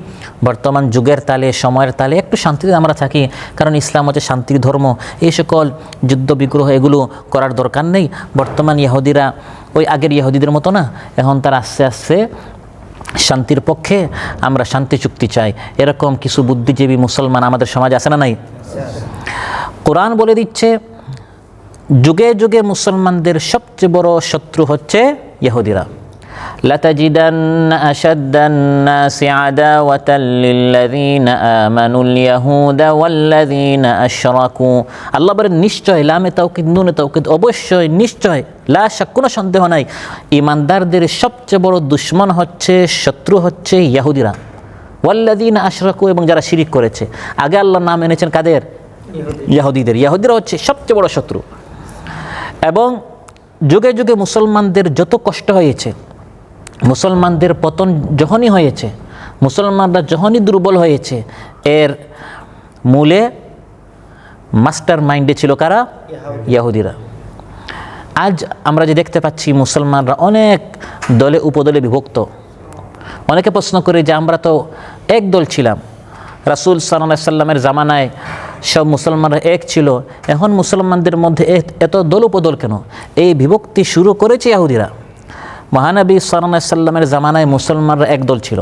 বর্তমান যুগের তালে সময়ের তালে একটু শান্তিতে আমরা থাকি, কারণ ইসলাম হচ্ছে শান্তির ধর্ম। এই সকল যুদ্ধ বিগ্রহ এগুলো করার দরকার নেই। বর্তমান ইহুদিরা ওই আগের ইহুদিদের মতো না, এখন তারা আস্তে আস্তে শান্তির পক্ষে, আমরা শান্তি চুক্তি চাই, এরকম কিছু বুদ্ধিজীবী মুসলমান আমাদের সমাজে আছে না নাই? কোরআন বলে দিচ্ছে যুগে যুগে মুসলমানদের সবচেয়ে বড় শত্রু হচ্ছে ইহুদিরা। লাতাজিদান্না আশাদ্দান-নাসি আদাওয়াতাল লিল্লাযীনা আমানুল ইয়াহুদা ওয়াল্লাযীনা আশরাকু। আল্লাহ বলেন নিশ্চয়, লামে তাওকিদ নুনে তাওকিদ, অবশ্যই নিশ্চয়, লা শাক, কোনো সন্দেহ নাই, ঈমানদারদের সবচেয়ে বড় দুশমন হচ্ছে, শত্রু হচ্ছে ইহুদিরা। ওয়াল্লাযীনা আশরাকু, এবং যারা শিরিক করেছে। আগে আল্লাহ নাম এনেছেন কাদের? ইহুদিদের। ইহুদিরা হচ্ছে সবচেয়ে বড় শত্রু। এবং যুগে যুগে মুসলমানদের যত কষ্ট হয়েছে, মুসলমানদের পতন যখনই হয়েছে, মুসলমানরা যখনই দুর্বল হয়েছে, এর মূলে মাস্টার মাইন্ডে ছিল কারা? ইহুদিরা। আজ আমরা যে দেখতে পাচ্ছি মুসলমানরা অনেক দলে উপদলে বিভক্ত। অনেকে প্রশ্ন করে যে আমরা তো এক দল ছিলাম, রাসূল সাল্লাল্লাহু আলাইহি সাল্লামের জামানায় সব মুসলমানরা এক ছিল, এখন মুসলমানদের মধ্যে এত দল উপদল কেন? এই বিভক্তি শুরু করেছে ইহুদিরা। মহানবী সাল্লাল্লাহু আলাইহি সাল্লামের জামানায় মুসলমানরা এক দল ছিল,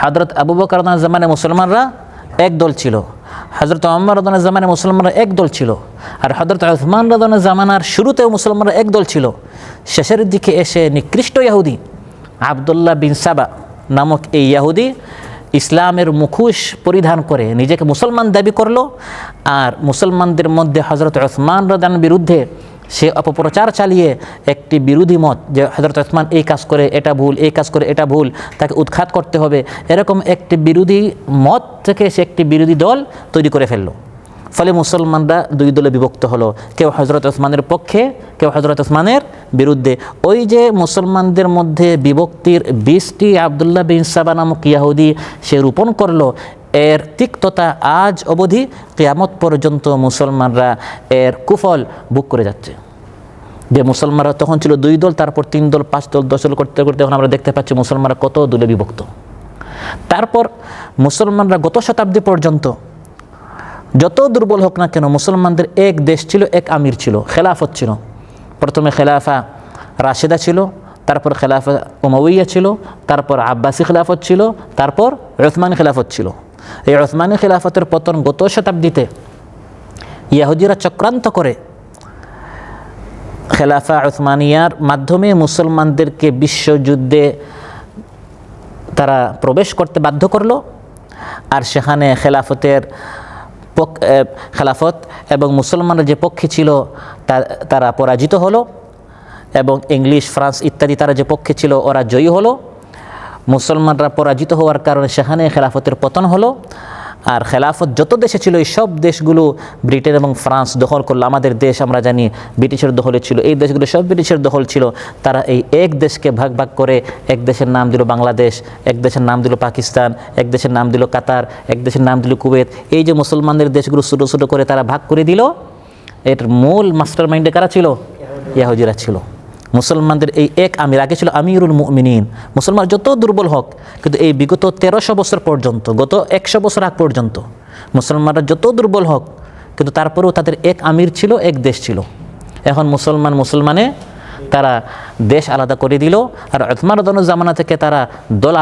হযরত আবু বকর রাদিয়াল্লাহু জামানায় মুসলমানরা এক দল ছিল, হযরত ওমর রাদিয়াল্লাহু জামানায় মুসলমানরা এক দল ছিল, আর হযরত উসমান রাদিয়াল্লাহু জামানার শুরুতেও মুসলমানরা এক দল ছিল। শেষের দিকে এসে নিকৃষ্ট ইহুদি আব্দুল্লাহ বিন সাবা নামক এই ইহুদি ইসলামের মুখোশ পরিধান করে নিজেকে মুসলমান দাবি করলো, আর মুসলমানদের মধ্যে হযরত উসমান রাদিয়াল্লাহুর বিরুদ্ধে সে অপপ্রচার চালিয়ে একটি বিরোধী মত, যে হযরত উসমান এই কাজ করে এটা ভুল, এই কাজ করে এটা ভুল, তাকে উৎখাত করতে হবে, এরকম একটি বিরোধী মত থেকে সে একটি বিরোধী দল তৈরি করে ফেললো। ফলে মুসলমানরা দুই দলে বিভক্ত হলো, কেউ হযরত উসমানের পক্ষে, কেউ হযরত উসমানের বিরুদ্ধে। ওই যে মুসলমানদের মধ্যে বিভক্তির বীজটি আব্দুল্লাহ বিন সাবা নামক ইহুদি সে রোপণ করলো, এর তিক্ততা আজ অবধি কিয়ামত পর্যন্ত মুসলমানরা এর কুফল ভোগ করে যাচ্ছে। যে মুসলমানরা তখন ছিল দুই দল, তারপর 3 দল, 5 দল, 10 দল করতে করতে এখন আমরা দেখতে পাচ্ছি মুসলমানরা কত দলে বিভক্ত। তারপর মুসলমানরা গত শতাব্দী পর্যন্ত যত দুর্বল হোক না কেন, মুসলমানদের এক দেশ ছিল, এক আমির ছিল, খেলাফত ছিল। প্রথমে খেলাফা রাশেদা ছিল, তারপর খেলাফা উমাইয়া ছিল, তারপর আব্বাসী খেলাফত ছিল, তারপর উসমানী খেলাফত ছিল। এই উসমানী খেলাফতের পতন গত শতাব্দীতে ইহুদিরা চক্রান্ত করে খেলাফা উসমানিয়ার মাধ্যমে মুসলমানদেরকে বিশ্বযুদ্ধে তারা প্রবেশ করতে বাধ্য করলো, আর সেখানে খেলাফত এবং মুসলমানরা যে পক্ষে ছিল তারা পরাজিত হলো, এবং ইংলিশ, ফ্রান্স ইত্যাদি তারা যে পক্ষে ছিল ওরা জয়ী হলো। মুসলমানরা পরাজিত হওয়ার কারণে সেখানে খেলাফতের পতন হলো। আর খেলাফত যত দেশে ছিল এই সব দেশগুলো ব্রিটেন এবং ফ্রান্স দখল করলো। আমাদের দেশ আমরা জানি ব্রিটিশের দখলে ছিল, এই দেশগুলো সব ব্রিটিশের দখল ছিল। তারা এই এক দেশকে ভাগ ভাগ করে এক দেশের নাম দিল বাংলাদেশ, এক দেশের নাম দিল পাকিস্তান, এক দেশের নাম দিল কাতার, এক দেশের নাম দিল কুয়েত। এই যে মুসলমানদের দেশগুলো ছোটো ছোটো করে তারা ভাগ করে দিল, এর মূল মাস্টার মাইন্ডে কারা ছিল? ইহুদিরা ছিল। মুসলমানদের এই এক আমির, আগে ছিল আমিরুল মুমিনিন। মুসলমান যত দুর্বল হোক, কিন্তু এই বিগত 1300 বছর পর্যন্ত, গত 100 বছর আগ পর্যন্ত মুসলমানরা যত দুর্বল হোক, কিন্তু তারপরেও তাদের এক আমির ছিল, এক দেশ ছিল। এখন মুসলমানে তারা দেশ আলাদা করে দিল, আর উসমান রাদিয়াল্লাহু জামানা থেকে তারা দল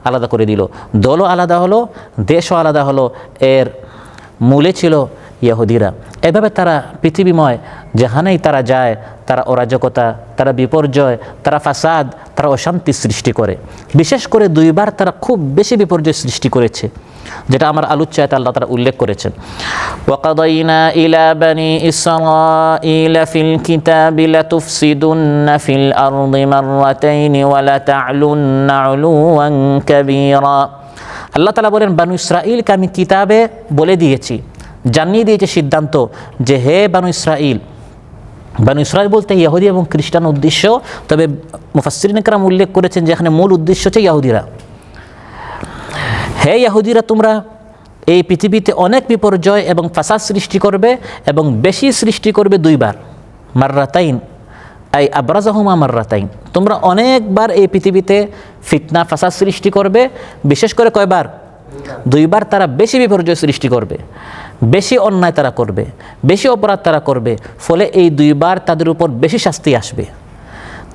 আলাদা করে দিল। দলও আলাদা হলো, দেশও আলাদা হলো। এর মূলে ছিল ইহুদিরা। এভাবে তারা পৃথিবীময় যেখানেই তারা যায়, তারা অরাজকতা, তারা বিপর্যয়, তারা ফাসাদ, তারা অশান্তি সৃষ্টি করে। বিশেষ করে 2 বার তারা খুব বেশি বিপর্যয় সৃষ্টি করেছে, যেটা আমার আলোচ্যায় আল্লাহ তাআলা উল্লেখ করেছেন। ওয়াকাদাইনা ইলা বানি ইসরাঈলা ফিল কিতাবি লাতুফসিদুন্না ফিল আরদি মাররাতাইন ওয়া লা তা'লুন্না উলুওয়ান কাবীরা। আল্লাহ তাআলা বলেন, বানু ইসরাঈলকে আমি কিতাবে বলে দিয়েছি, জানিয়ে দিয়েছে সিদ্ধান্ত, যে হে বানু ইসরাঈল বলতে ইহুদি এবং খ্রিস্টান উদ্দেশ্য, তবে মুফাসসিরিন কেরাম উল্লেখ করেছেন যে এখানে মূল উদ্দেশ্য হচ্ছে ইহুদিরা। হে ইহুদিরা, তোমরা এই পৃথিবীতে অনেক বিপর্যয় এবং ফাসাদ সৃষ্টি করবে, এবং বেশি সৃষ্টি করবে 2 বার। মাররাতাইন আই আবরাজাহুমা মাররাতাইন, তোমরা অনেকবার এই পৃথিবীতে ফিতনা ফাসাদ সৃষ্টি করবে। বিশেষ করে কয়বার? 2 বার তারা বেশি বিপর্যয় সৃষ্টি করবে, বেশি অন্যায় তারা করবে, বেশি অপরাধ তারা করবে। ফলে এই 2 বার তাদের উপর বেশি শাস্তি আসবে।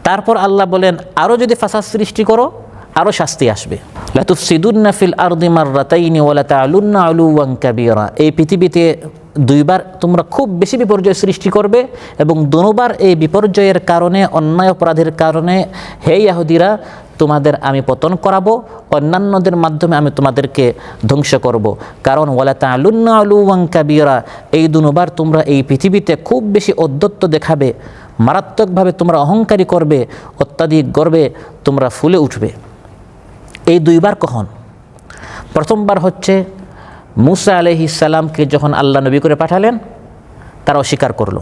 তারপর আল্লাহ বলেন, আরও যদি ফাসাদ সৃষ্টি করো আরও শাস্তি আসবে। লাতুফসিদুন্না ফিল আরদি মাররাতাইন ওয়া লা তা'লুন্না উলুওয়ান কাবীরা, এই পৃথিবীতে 2 বার তোমরা খুব বেশি বিপর্যয় সৃষ্টি করবে, এবং 2 বার এই বিপর্যয়ের কারণে, অন্যায় অপরাধের কারণে হে ইহুদিরা তোমাদের আমি পতন করাবো, অন্যান্যদের মাধ্যমে আমি তোমাদেরকে ধ্বংস করব। কারণ ওয়া লা তা'লুন্না উলুওয়ান কাবীরা, এই 2 বার তোমরা এই পৃথিবীতে খুব বেশি ঔদ্ধত্য দেখাবে, মারাত্মকভাবে তোমরা অহংকারী করবে, অত্যাধিক গর্বে তোমরা ফুলে উঠবে। এই 2 বার কখন? প্রথমবার হচ্ছে মুসা আলাইহিস সালামকে যখন আল্লাহ নবী করে পাঠালেন, তারা অস্বীকার করলো।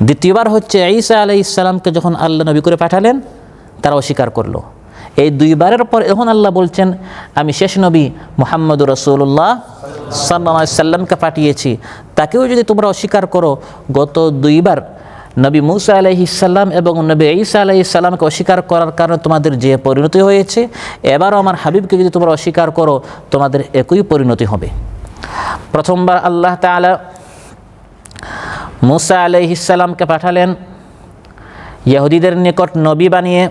দ্বিতীয়বার হচ্ছে ঈসা আলাইহিস সালামকে যখন আল্লাহ নবী করে পাঠালেন, তারা অস্বীকার করলো। এই 2 বারের পর এখন আল্লাহ বলছেন, আমি শেষ নবী মুহাম্মদুর রাসূলুল্লাহ সাল্লাল্লাহু আলাইহি সাল্লামকে পাঠিয়েছি তাকেও যদি তোমরা অস্বীকার করো, গত দুইবার নবী মুসা আলাইহিস সালাম এবং নবী ঈসা আলাইহিস সালামকে অস্বীকার করার কারণে তোমাদের যে পরিণতি হয়েছে, এবারও আমার হাবিবকে যদি তোমরা অস্বীকার করো তোমাদের একই পরিণতি হবে। প্রথমবার আল্লাহ তাআলা মুসা আলাইহিস সালামকে পাঠালেন ইহুদিদের নিকট নবী বানিয়ে,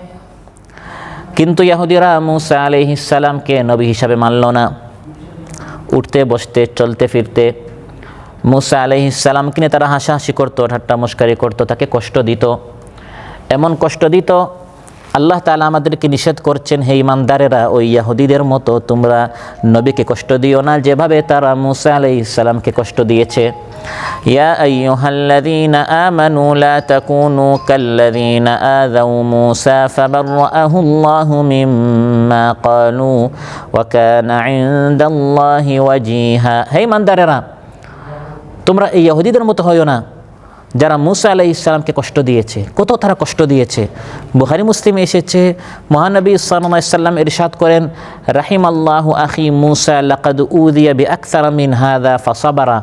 কিন্তু ইহুদিরা মুসা আলাইহিস সালামকে নবী হিসাবে মানল না। উঠতে বসতে চলতে ফিরতে মুসা আলাইহিস সালামকে নিয়ে তারা হাসাহাসি করতো, ঠাট্টা মস্কারি করতো, তাকে কষ্ট দিত। এমন কষ্ট দিত আল্লাহ তাআলা আমাদেরকে নিষেধ করছেন, হে ইমানদারেরা ওই ইহুদিদের মতো তোমরা নবীকে কষ্ট দিও না যেভাবে তারা মুসা আলাইহিস সালামকে কষ্ট দিয়েছে। ইয়া আইয়ুহাল্লাযীনা আমানু লা তাকুনু কাল্লাযীনা আযাউ মুসা ফাবাররাআহু আল্লাহু মিম্মা ক্বালু ওয়া কানা ইনদাল্লাহি ওয়াজিহা। হে ইমানদারেরা তোমরা এই ইহুদিদের মতো হয়ো না যারা মুসা আলাইহিস সালামকে কষ্ট দিয়েছে। কত তারা কষ্ট দিয়েছে, বুখারী মুসলিমে এসেছে, মহানবী সাল্লাল্লাহু আলাইহি সাল্লাম ইরশাদ করেন, রাহিমাল্লাহু আখি মুসা লাকাদ উযিয়া বিআকসারা মিন হাযা ফাসাবারা।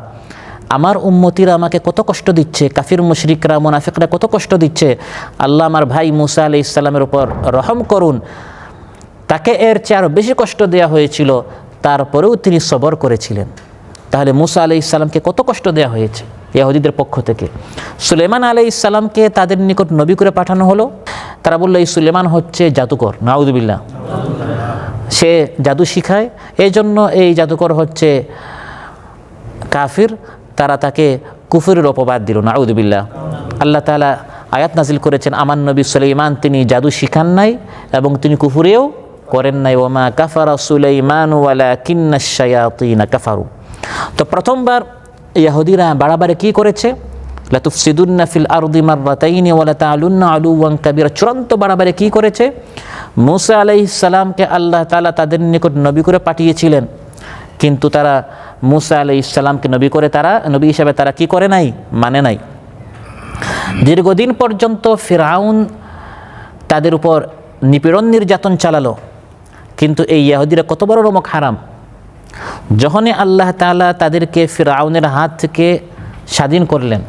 আমার উম্মতিরা আমাকে কত কষ্ট দিচ্ছে, কাফির মুশরিকরা মুনাফিকরা কত কষ্ট দিচ্ছে, আল্লাহ আমার ভাই মুসা আলাইহিস সালামের উপর রহম করুন। তাকে এর চেয়ে আরও বেশি কষ্ট দেওয়া হয়েছিল, তারপরেও তিনি সবর করেছিলেন। তাহলে মুসা আলাইহিস সালামকে কত কষ্ট দেওয়া হয়েছে ইহুদিদের পক্ষ থেকে। সুলাইমান আলাইহিস সালামকে তাদের নিকট নবী করে পাঠানো হলো। তারা বললো এই সুলাইমান হচ্ছে জাদুকর, নাউযুবিল্লাহ, সে জাদু শিখায়, এই জন্য এই জাদুকর হচ্ছে কাফির। তারা তাকে কুফরের অপবাদ দিল, নাউযুবিল্লাহ। আল্লাহ তাআলা আয়াত নাজিল করেছেন, আমার নবী সুলাইমান তিনি জাদু শিখান নাই এবং তিনি কুফরিও করেন নাই। ওমা কাফারা সুলাইমানু ওয়ালাকিন্নাশ শায়াতিন কাফারু। তো প্রথমবার ইহুদিরা বাড়াবাড়ি কি করেছে, লাতুফসিদুন্না ফিল আরদি মাররাতাইনি ওয়া লাতা'লুন্না আলুওয়ান কাবীরা, চূড়ান্ত বাড়াবাড়ি কি করেছে। মুসা আলাইহিস সালামকে আল্লাহ তাআলা তাদের নিকট নবী করে পাঠিয়েছিলেন, কিন্তু তারা মুসা আলাইহিস সালামকে নবী হিসাবে তারা কি করে নাই, মানে নাই। দীর্ঘদিন পর্যন্ত ফিরআউন তাদের উপর নিপীড়ন নির্যাতন চালালো, কিন্তু এই ইহুদিরা কত বড় রমক হারাম। যখনই আল্লাহ তাআলা তাদেরকে ফিরআউনের হাত থেকে স্বাধীন করলেন,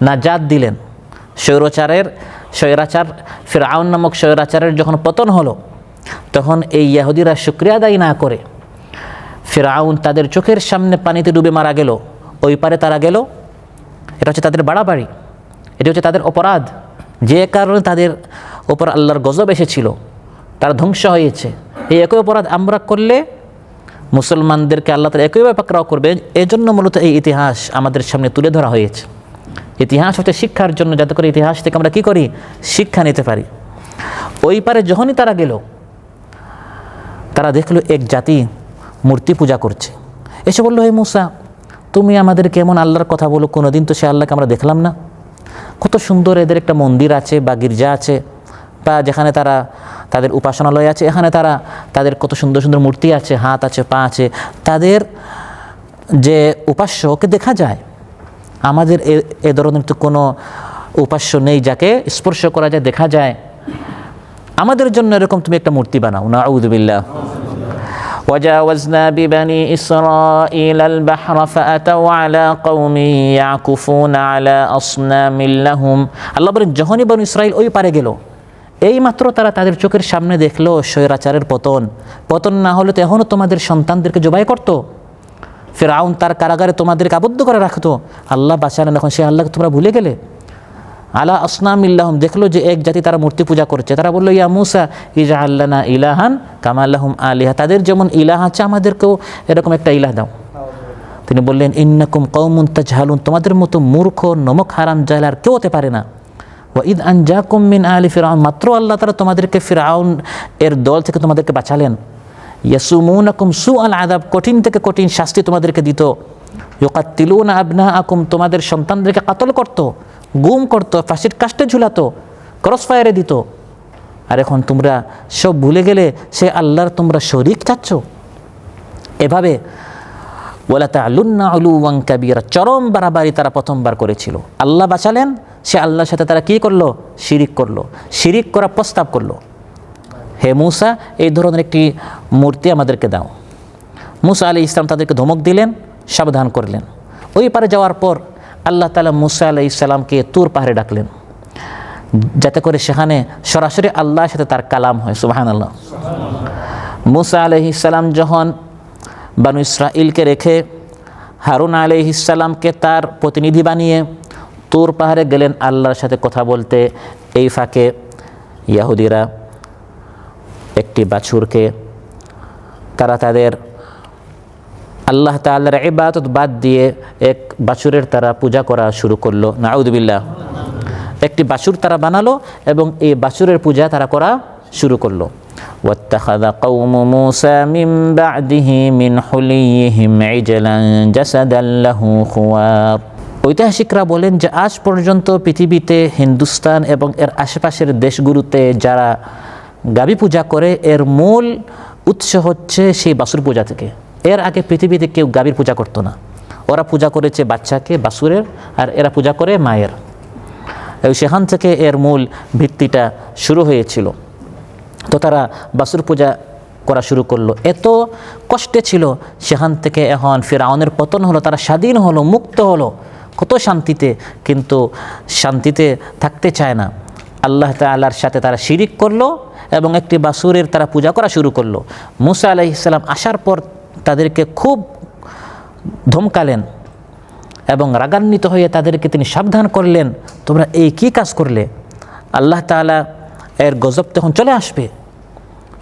নাজাত দিলেন, স্বৈরাচার ফিরআউন নামক স্বৈরাচারের যখন পতন হলো, তখন এই ইহুদিরা শুকরিয়া আদায় না করে ফিরআউন তাদের চোখের সামনে পানিতে ডুবে মারা গেল, ওই পারে তারা গেল। এটা হচ্ছে তাদের বাড়াবাড়ি, এটা হচ্ছে তাদের অপরাধ, যে কারণে তাদের ওপর আল্লাহর গজব এসেছিল, তারা ধ্বংস হয়েছে। এই একই অপরাধ আমরা করলে মুসলমানদেরকে আল্লাহ তাআলা একইভাবে পাকড়াও করবে। এজন্য মূলত এই ইতিহাস আমাদের সামনে তুলে ধরা হয়েছে। ইতিহাস হচ্ছে শিক্ষার জন্য, যাতে করে ইতিহাস থেকে আমরা কি করি, শিক্ষা নিতে পারি। ওই পারে যখনই তারা গেল, তারা দেখলো এক জাতি মূর্তি পূজা করছে। এসে বললো, হে মুসা, তুমি আমাদেরকে এমন আল্লাহর কথা বলো, কোনোদিন তো সে আল্লাহকে আমরা দেখলাম না। কত সুন্দর এদের একটা মন্দির আছে বা গির্জা আছে, বা যেখানে তাদের উপাসনালয় আছে, এখানে তাদের কত সুন্দর সুন্দর মূর্তি আছে, হাত আছে, পা আছে, তাদের যে উপাস্য ওকে দেখা যায়। আমাদের এ ধরনের তো কোনো উপাস্য নেই যাকে স্পর্শ করা যায়, দেখা যায়। আমাদের জন্য এরকম তুমি একটা মূর্তি বানাও। নাউযুবিল্লাহ। وجاوزنا ببني إسرائيل البحر فأتوا على قوم يعكفون على أصنام لهم। আল্লাহ বলেন, যখনই বনি ইসরাইল ওই পারে গেল, এই মাত্র তারা তাদের চোখের সামনে দেখলো স্বৈরাচারের পতন না হলে তো এখনও তোমাদের সন্তানদেরকে জবাই করতো। ফিরআউন তার কারাগারে তোমাদেরকে আবদ্ধ করে রাখতো। আল্লাহ বাঁচালেন, এখন সে আল্লাহকে তোমরা ভুলে গেলে। আলা আসনামিল্লাহুম, দেখলো যে এক জাতি তারা মূর্তি পূজা করছে। তারা বললো, ইয়া মুসা ইজআল লানা ইলাহান কামা লাহুম আলিহা, তাদের যেমন ইলাহ আছে আমাদেরকেও এরকম একটা ইলাহ দাও। তিনি বললেন, ইন্নাকুম কওমুন তাজহালুন, তোমাদের মতো মূর্খ নমক হারাম জাহেল আর কেউ হতে পারে না। ওয়া ইদ আনজাকুম মিন আলি ফিরআউন, মাত্র আল্লাহ তাআলা তোমাদেরকে ফিরআউন এর দল থেকে তোমাদেরকে বাঁচালেন। ইয়াসুমুনাকুম সুআল আযাব, কঠিন থেকে কঠিন শাস্তি তোমাদেরকে দিত। ইউকাত্তিলুনা আবনাআকুম, তোমাদের সন্তানদেরকে কাতল করত, গুম করত, ফাঁসির কাস্টে ঝুলাতো, ক্রস ফায়ারে দিত। আর এখন তোমরা সব ভুলে গেলে সে আল্লাহর তোমরা শরীক চাচ্ছ। এভাবে ওয়ালা তা'লুন্না উলুওয়ান কাবীরা, চরম বাড়াবাড়ি তারা প্রথমবার করেছিল। আল্লাহ বাঁচালেন, সে আল্লাহর সাথে তারা কী করলো, শিরিক করলো, শিরিক করা প্রস্তাব করলো। হে মুসা, এই ধরনের একটি মূর্তি আমাদেরকে দাও। মুসা আলাইহিস সালাম তাদেরকে ধমক দিলেন, সাবধান করলেন। ওই পারে যাওয়ার পর আল্লাহ তাআলা মূসা আলাইহিস সালামকে তুর পাহাড়ে ডাকলেন, যাতে করে সেখানে সরাসরি আল্লাহর সাথে তার কালাম হয়। সুবহানাল্লাহ। মূসা আলাইহিস সালাম যখন বনু ইসরাঈলকে রেখে হারুন আলাইহিস সালামকে তার প্রতিনিধি বানিয়ে তুর পাহাড়ে গেলেন আল্লাহর সাথে কথা বলতে, এই ফাঁকে ইহুদিরা একটি বাছুরকে তারা তাদের আল্লাহ তাআলার ইবাদত বাদ দিয়ে এক বাছুরের তারা পূজা করা শুরু করলো। নাউযুবিল্লাহ। একটি বাছুর তারা বানালো এবং এই বাছুরের পূজা তারা করা শুরু করলো। ওয়াত্তাখাযা কওমু মূসা মিন বা'দিহি মিন হুলিয়িহিম ইজলান জাসাদান লাহু খুওয়ার। ঐতিহাসিকরা বলেন যে আজ পর্যন্ত পৃথিবীতে হিন্দুস্তান এবং এর আশেপাশের দেশগুলোতে যারা গাভী পূজা করে এর মূল উৎস হচ্ছে সেই বাছুর পূজা থেকে। এর আগে পৃথিবীতে কেউ গাভীর পূজা করতো না, ওরা পূজা করেছে বাচ্চাকে, বাছুরের, আর এরা পূজা করে মায়ের। সেখান থেকে এর মূল ভিত্তিটা শুরু হয়েছিল। তো তারা বাছুর পূজা করা শুরু করলো। এত কষ্টে ছিল, সেখান থেকে এখন ফিরআউনের পতন হলো, তারা স্বাধীন হলো, মুক্ত হলো, কত শান্তিতে, কিন্তু শান্তিতে থাকতে চায় না। আল্লাহ তাআলার সাথে তারা শিরিক করলো এবং একটি বাছুরের তারা পূজা করা শুরু করলো। মূসা আলাইহিস সালাম আসার পর তাদেরকে খুব ধমকালেন এবং রাগান্বিত হয়ে তাদেরকে তিনি সাবধান করলেন, তোমরা এই কী কাজ করলে? আল্লাহ তাআলা এর গজব তখন চলে আসবে।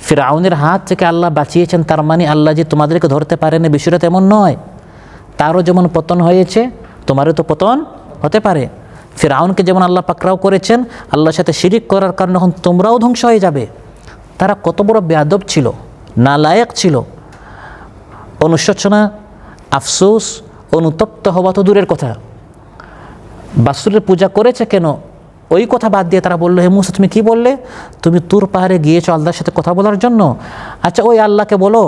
ফিরআউনের হাত থেকে আল্লাহ বাঁচিয়েছেন, তার মানে আল্লাহ যে তোমাদেরকে ধরতে পারেন বিষয়টা তেমন নয়। তারও যেমন পতন হয়েছে তোমারও তো পতন হতে পারে। ফিরআউনকে যেমন আল্লাহ পাকড়াও করেছেন, আল্লাহর সাথে শিরিক করার কারণে এখন তোমরাও ধ্বংস হয়ে যাবে। তারা কত বড় বেয়াদব ছিল, নালায়েক ছিল। অনুশোচনা, আফসোস, অনুতপ্ত হওয়া তো দূরের কথা, বাছুরের পূজা করেছে কেন ওই কথা বাদ দিয়ে তারা বললো, হে মূসা তুমি কি বললে? তুমি তুর পাহাড়ে গিয়েছো আল্লাহর সাথে কথা বলার জন্য? আচ্ছা ওই আল্লাহকে বলো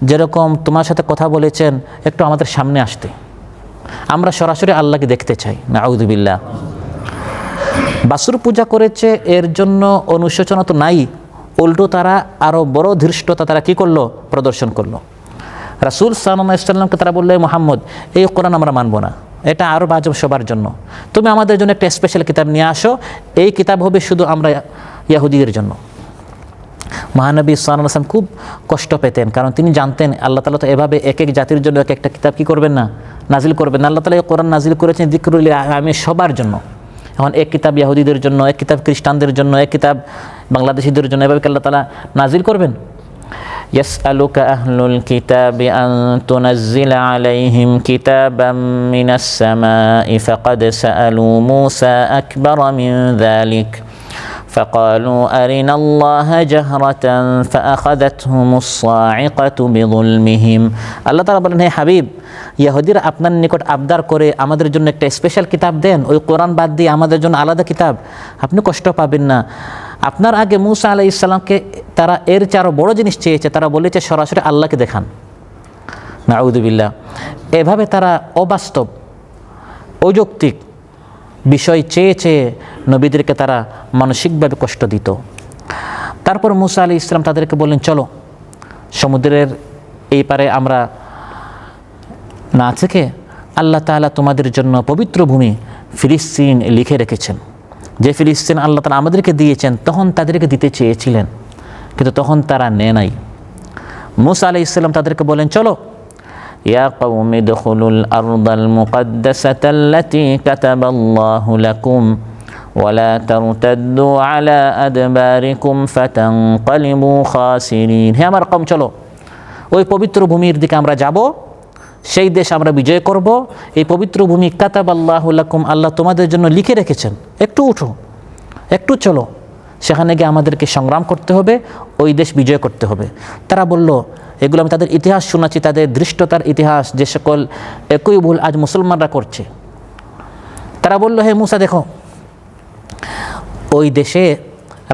যেরকম তোমার সাথে কথা বলেছেন একটু আমাদের সামনে আসতে, আমরা সরাসরি আল্লাহকে দেখতে চাই। নাউযুবিল্লাহ। বাছুর পূজা করেছে এর জন্য অনুশোচনা তো নাই, উল্টো তারা আরও বড় ধৃষ্টতা তারা কি করলো? প্রদর্শন করলো। রাসূল সাল্লাল্লাহু আলাইহি ওয়াসাল্লামকে তারা বললো, মুহাম্মদ এই কোরআন আমরা মানবো না, এটা আরও বাজব সবার জন্য, তুমি আমাদের জন্য একটা স্পেশাল কিতাব নিয়ে আসো, এই কিতাব হবে শুধু আমরা ইহুদিদের জন্য। মহানবী সাল্লাল্লাহু আলাইহি ওয়াসাল্লাম খুব কষ্ট পেতেন, কারণ তিনি জানতেন আল্লাহ তাআলা তো এভাবে এক এক জাতির জন্য এক একটা কিতাব কি করবেন না, নাজিল করবেন না। আল্লাহ তাআলা এই কোরআন নাজিল করেছেন যিকরুল আমি সবার জন্য। এখন এক কিতাব ইহুদিদের জন্য, এক কিতাব খ্রিস্টানদের জন্য, এক কিতাব বাংলাদেশিদের জন্য, এভাবে কি আল্লাহ তাআলা নাজিল করবেন? يسألك أهل الكتاب أن تنزل عليهم كتابا من السماء فقد سألوا موسى أكبر من ذلك فقالوا أرنا الله جهرة فأخذتهم الصاعقة بظلمهم। আল্লাহ তাআলা বলেন, হে হাবিব, ইহুদিরা আপনার নিকট আবদার করে আমাদের জন্য একটা স্পেশাল কিতাব দেন, ওই কোরআন বাদ দিয়ে আমাদের জন্য আলাদা কিতাব, আপনি কষ্ট পাবেন না। আপনার আগে মূসা আলাইহিস সালামকে তারা এর চেয়ে আরও বড় জিনিস চেয়েছে, তারা বলেছে সরাসরি আল্লাহকে দেখান। নাউযুবিল্লাহ। এভাবে তারা অবাস্তব, অযৌক্তিক বিষয় চেয়ে চেয়ে নবীদেরকে তারা মানসিকভাবে কষ্ট দিত। তারপর মূসা আলাইহিস সালাম তাদেরকে বললেন, চলো সমুদ্রের এই পারে আমরা না থেকে আল্লাহ তাআলা তোমাদের জন্য পবিত্র ভূমি ফিলিস্তিন লিখে রেখেছেন, যে ফিলিস্তিন আল্লাহ তাআলা আমাদেরকে দিয়েছেন। তখন তাদেরকে দিতে চেয়েছিলেন, কিন্তু তখন তারা নেয় নাই। মূসা আলাইহিস সালাম তাদেরকে বলেন, চলো ইয়া কওমি দুখুলুল আরদাল মুকদ্দাসাতাল্লাতী কাতাবাল্লাহু লাকুম ওয়ালা তারতাদ্দু আলা আদবারিকুম ফাতানকালিবু খাসিরিন। হে আমার কওম, চলো ওই পবিত্র ভূমির দিকে আমরা যাব, সেই দেশ আমরা বিজয় করব। এই পবিত্র ভূমি কাতাবাল্লাহু লাকুম, আল্লাহ তোমাদের জন্য লিখে রেখেছেন, একটু উঠো, একটু চলো, সেখানে গিয়ে আমাদেরকে সংগ্রাম করতে হবে, ওই দেশ বিজয় করতে হবে। তারা বলল, এগুলো আমি তাদের ইতিহাস শোনাচ্ছি, তাদের দৃষ্টতার ইতিহাস, যে সকল একই ভুল আজ মুসলমানরা করছে। তারা বলল, হে মূসা দেখো, ওই দেশে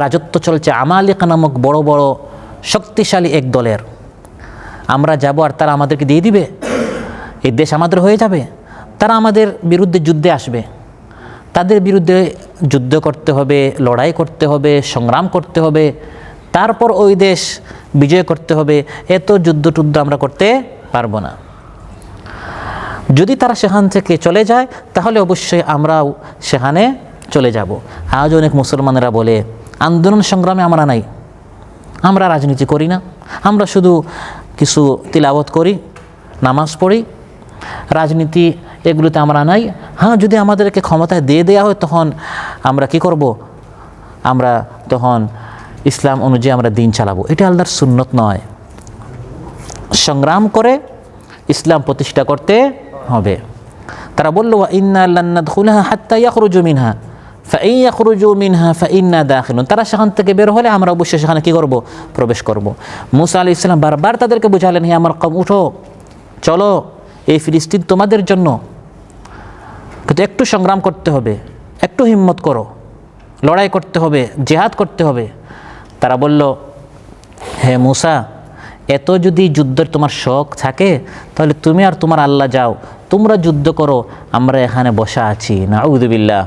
রাজত্ব চলছে আমালিকা নামক বড় বড় শক্তিশালী এক দলের, আমরা যাব আর তারা আমাদেরকে দিয়ে দিবে, এই দেশ আমাদের হয়ে যাবে। তারা আমাদের বিরুদ্ধে যুদ্ধে আসবে, তাদের বিরুদ্ধে যুদ্ধ করতে হবে, লড়াই করতে হবে, সংগ্রাম করতে হবে, তারপর ওই দেশ বিজয় করতে হবে। এত যুদ্ধ টুদ্ধ আমরা করতে পারবো না। যদি তারা সেখান থেকে চলে যায় তাহলে অবশ্যই আমরাও সেখানে চলে যাব। আজ অনেক মুসলমানেরা বলে আন্দোলন সংগ্রামে আমরা নাই, আমরা রাজনীতি করি না, আমরা শুধু কিছু তিলাওয়াত করি, নামাজ পড়ি, রাজনীতি এগুলোতে আমরা নাই। হ্যাঁ, যদি আমাদেরকে ক্ষমতায় দিয়ে দেওয়া হয় তখন আমরা কি করব? আমরা তখন ইসলাম অনুযায়ী আমরা দিন চালাবো। এটা আল্লাহর সুন্নত নয়। সংগ্রাম করে ইসলাম প্রতিষ্ঠা করতে হবে। তারা বলল ওয়া ইন্না লান নাদখুলাহা হাত্তা ইয়াখরুজু মিনহা ফাইন ইয়াখরুজু মিনহা ফাইন্না দাখিলুন। তারা সেখান থেকে বের হলে আমরা অবশ্যই সেখানে কি করব? প্রবেশ করব। মূসা আলাইহিস সালাম বারবার তাদেরকে বুঝালেন, হে আমার কওম, উঠো, চলো, এই ফিলিস্তিন তোমাদের জন্য, কিন্তু একটু সংগ্রাম করতে হবে, একটু হিম্মত করো, লড়াই করতে হবে, জিহাদ করতে হবে। তারা বলল, হে মূসা, এত যদি যুদ্ধের তোমার শখ থাকে তাহলে তুমি আর তোমার আল্লাহ যাও, তোমরা যুদ্ধ করো, আমরা এখানে বসা আছি। নাউযুবিল্লাহ,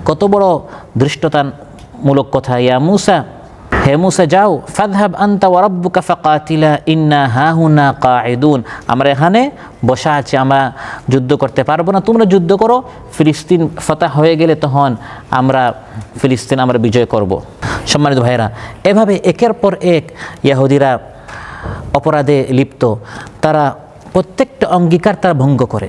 কত বড় দৃষ্টতামূলক কথা। ইয়া মূসা, হে মূসা যাও, ফাযহাব আনতা ওয়া রাব্বুকা ফাকাতিলা ইন্না হাহুনা কাঈদুন, আমরা এখানে বসা আছি, আমরা যুদ্ধ করতে পারবো না, তোমরা যুদ্ধ করো, ফিলিস্তিন ফাতাহ হয়ে গেলে তখন আমরা ফিলিস্তিন আমরা বিজয় করব। সম্মানিত ভাইরা, এভাবে একের পর এক ইহুদিরা অপরাধে লিপ্ত, তারা প্রত্যেকটা অঙ্গীকার তারা ভঙ্গ করে।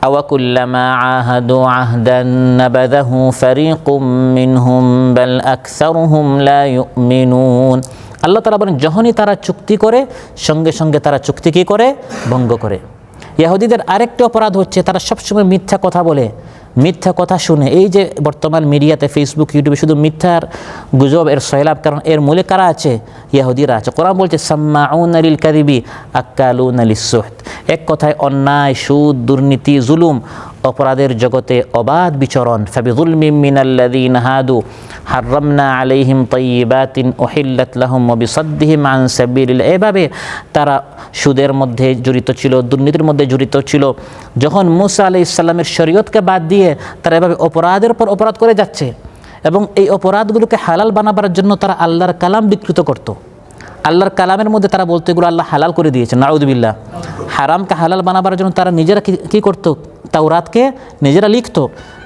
আওয়াকুল্লামা আহাদু আহদান নাবাযাহু ফারীকুম মিনহুম বাল আকসারুহুম লা ইউমিনুন। আল্লাহ তাআলা বলেন, যখনই তারা চুক্তি করে সঙ্গে সঙ্গে তারা চুক্তি কি করে? ভঙ্গ করে। ইহুদিদের আরেকটি অপরাধ হচ্ছে তারা সবসময় মিথ্যা কথা বলে, মিথ্যা কথা শুনে। এই যে বর্তমান মিডিয়াতে ফেসবুক ইউটিউবে শুধু মিথ্যার গুজব এর সয়লাব, কারণ এর মূলে কারা আছে? ইহুদিরা আছে। কোরআন বলছে সাম্মাউনা লিল কাযিবি আকালুনা লিস-সুহত। এক কথায় অন্যায়, সুদ, দুর্নীতি, জুলুম, অপরাধের জগতে অবাধ বিচরণ। ফাবিযুলমিন মিনাল্লাযীনা হাদু হাররামনা আলাইহিম তাইয়্যিবাতিন উহিল্লাত লাহুম ওয়া বিসাদ্দিহিম আন সাবিলিল্লাহ। এভাবে তারা সুদের মধ্যে জড়িত ছিল, দুর্নীতির মধ্যে জড়িত ছিল। যখন মূসা আলাইহিস সালামের শরীয়তকে বাদ দিয়ে তারা এভাবে অপরাধের পর অপরাধ করে যাচ্ছে এবং এই অপরাধগুলোকে হালাল বানাবার জন্য তারা আল্লাহর কালাম বিকৃত করত। আল্লাহর কালামের মধ্যে তারা বলতো এগুলো আল্লাহ হালাল করে দিয়েছে, নাউযুবিল্লাহ। হারামকে হালাল বানাবার জন্য তারা নিজেরা কি করত? তাওরাতকে নিজেরা লিখত।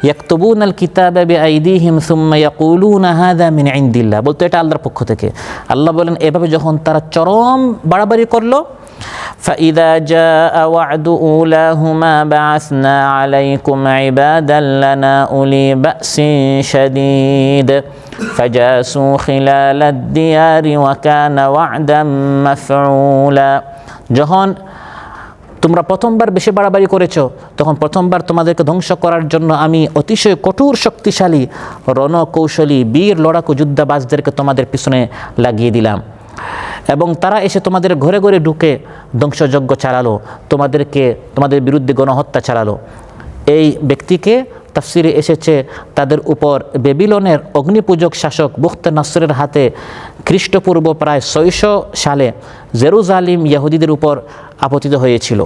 ইয়াকতুবুনাল কিতাবা বিআইদিহিম সুম্মা ইয়াকুলুনা হাযা মিন ইনদিল্লাহ, বলতো এটা আল্লাহর পক্ষ থেকে। আল্লাহ বলেন, এভাবে যখন তারা চরম বাড়াবাড়ি করলো, فإذا جاء وعد أولاهما بعثنا عليكم عبادا لنا أولي بأس شديد فجاسوا خلال الديار وكان وعدا مفعولا। যখন তোমরা প্রথমবার বেশি বাড়াবাড়ি করেছো, তখন প্রথমবার তোমাদেরকে ধ্বংস করার জন্য আমি অতিশয় কঠোর শক্তিশালী রণকৌশলী বীর লড়াকু যুদ্ধাবাজদেরকে তোমাদের পিছনে লাগিয়ে দিলাম এবং তারা এসে তোমাদের ঘরে ঘরে ঢুকে ধ্বংসযজ্ঞ চালালো, তোমাদের বিরুদ্ধে গণহত্যা চালালো। এই ব্যক্তিকে তাফসিরে এসেছে তাদের উপর বেবিলনের অগ্নিপূজক শাসক বুখত-নাসরের হাতে খ্রিস্টপূর্ব প্রায় 600 সালে জেরুজালিম ইহুদিদের উপর আপতিত হয়েছিল।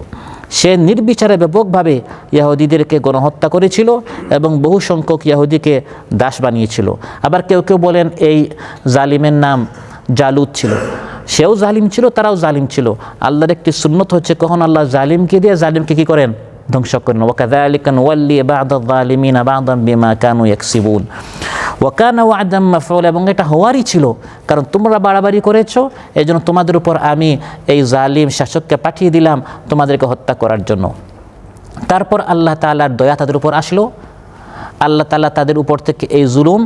সে নির্বিচারে ব্যাপকভাবে ইহুদিদেরকে গণহত্যা করেছিল এবং বহু সংখ্যক ইহুদিকে দাস বানিয়েছিল। আবার কেউ কেউ বলেন এই জালিমের নাম জালুত ছিল, সেও জালিম ছিল, তারাও জালিম ছিল। আল্লাহর একটি সুন্নত হচ্ছে কখন আল্লাহ জালিমকে দিয়ে জালিমকে কি করেন? ধ্বংস করেন। ওয়াকাযালিকা নুওয়াল্লি বা'দাল যালিমিনা বা'দান বিমা কানু ইয়াকসিবুন ওয়া কানা ওয়া'দান মাফউলা। এবং এটা হওয়ারই ছিল, কারণ তোমরা বাড়াবাড়ি করেছো, এই জন্য তোমাদের উপর আমি এই জালিম শাসককে পাঠিয়ে দিলাম তোমাদেরকে হত্যা করার জন্য। তারপর আল্লাহ তাআলার দয়া তাদের উপর আসলো। আল্লাহ তাআলা তাদের উপর থেকে এই জুলুম,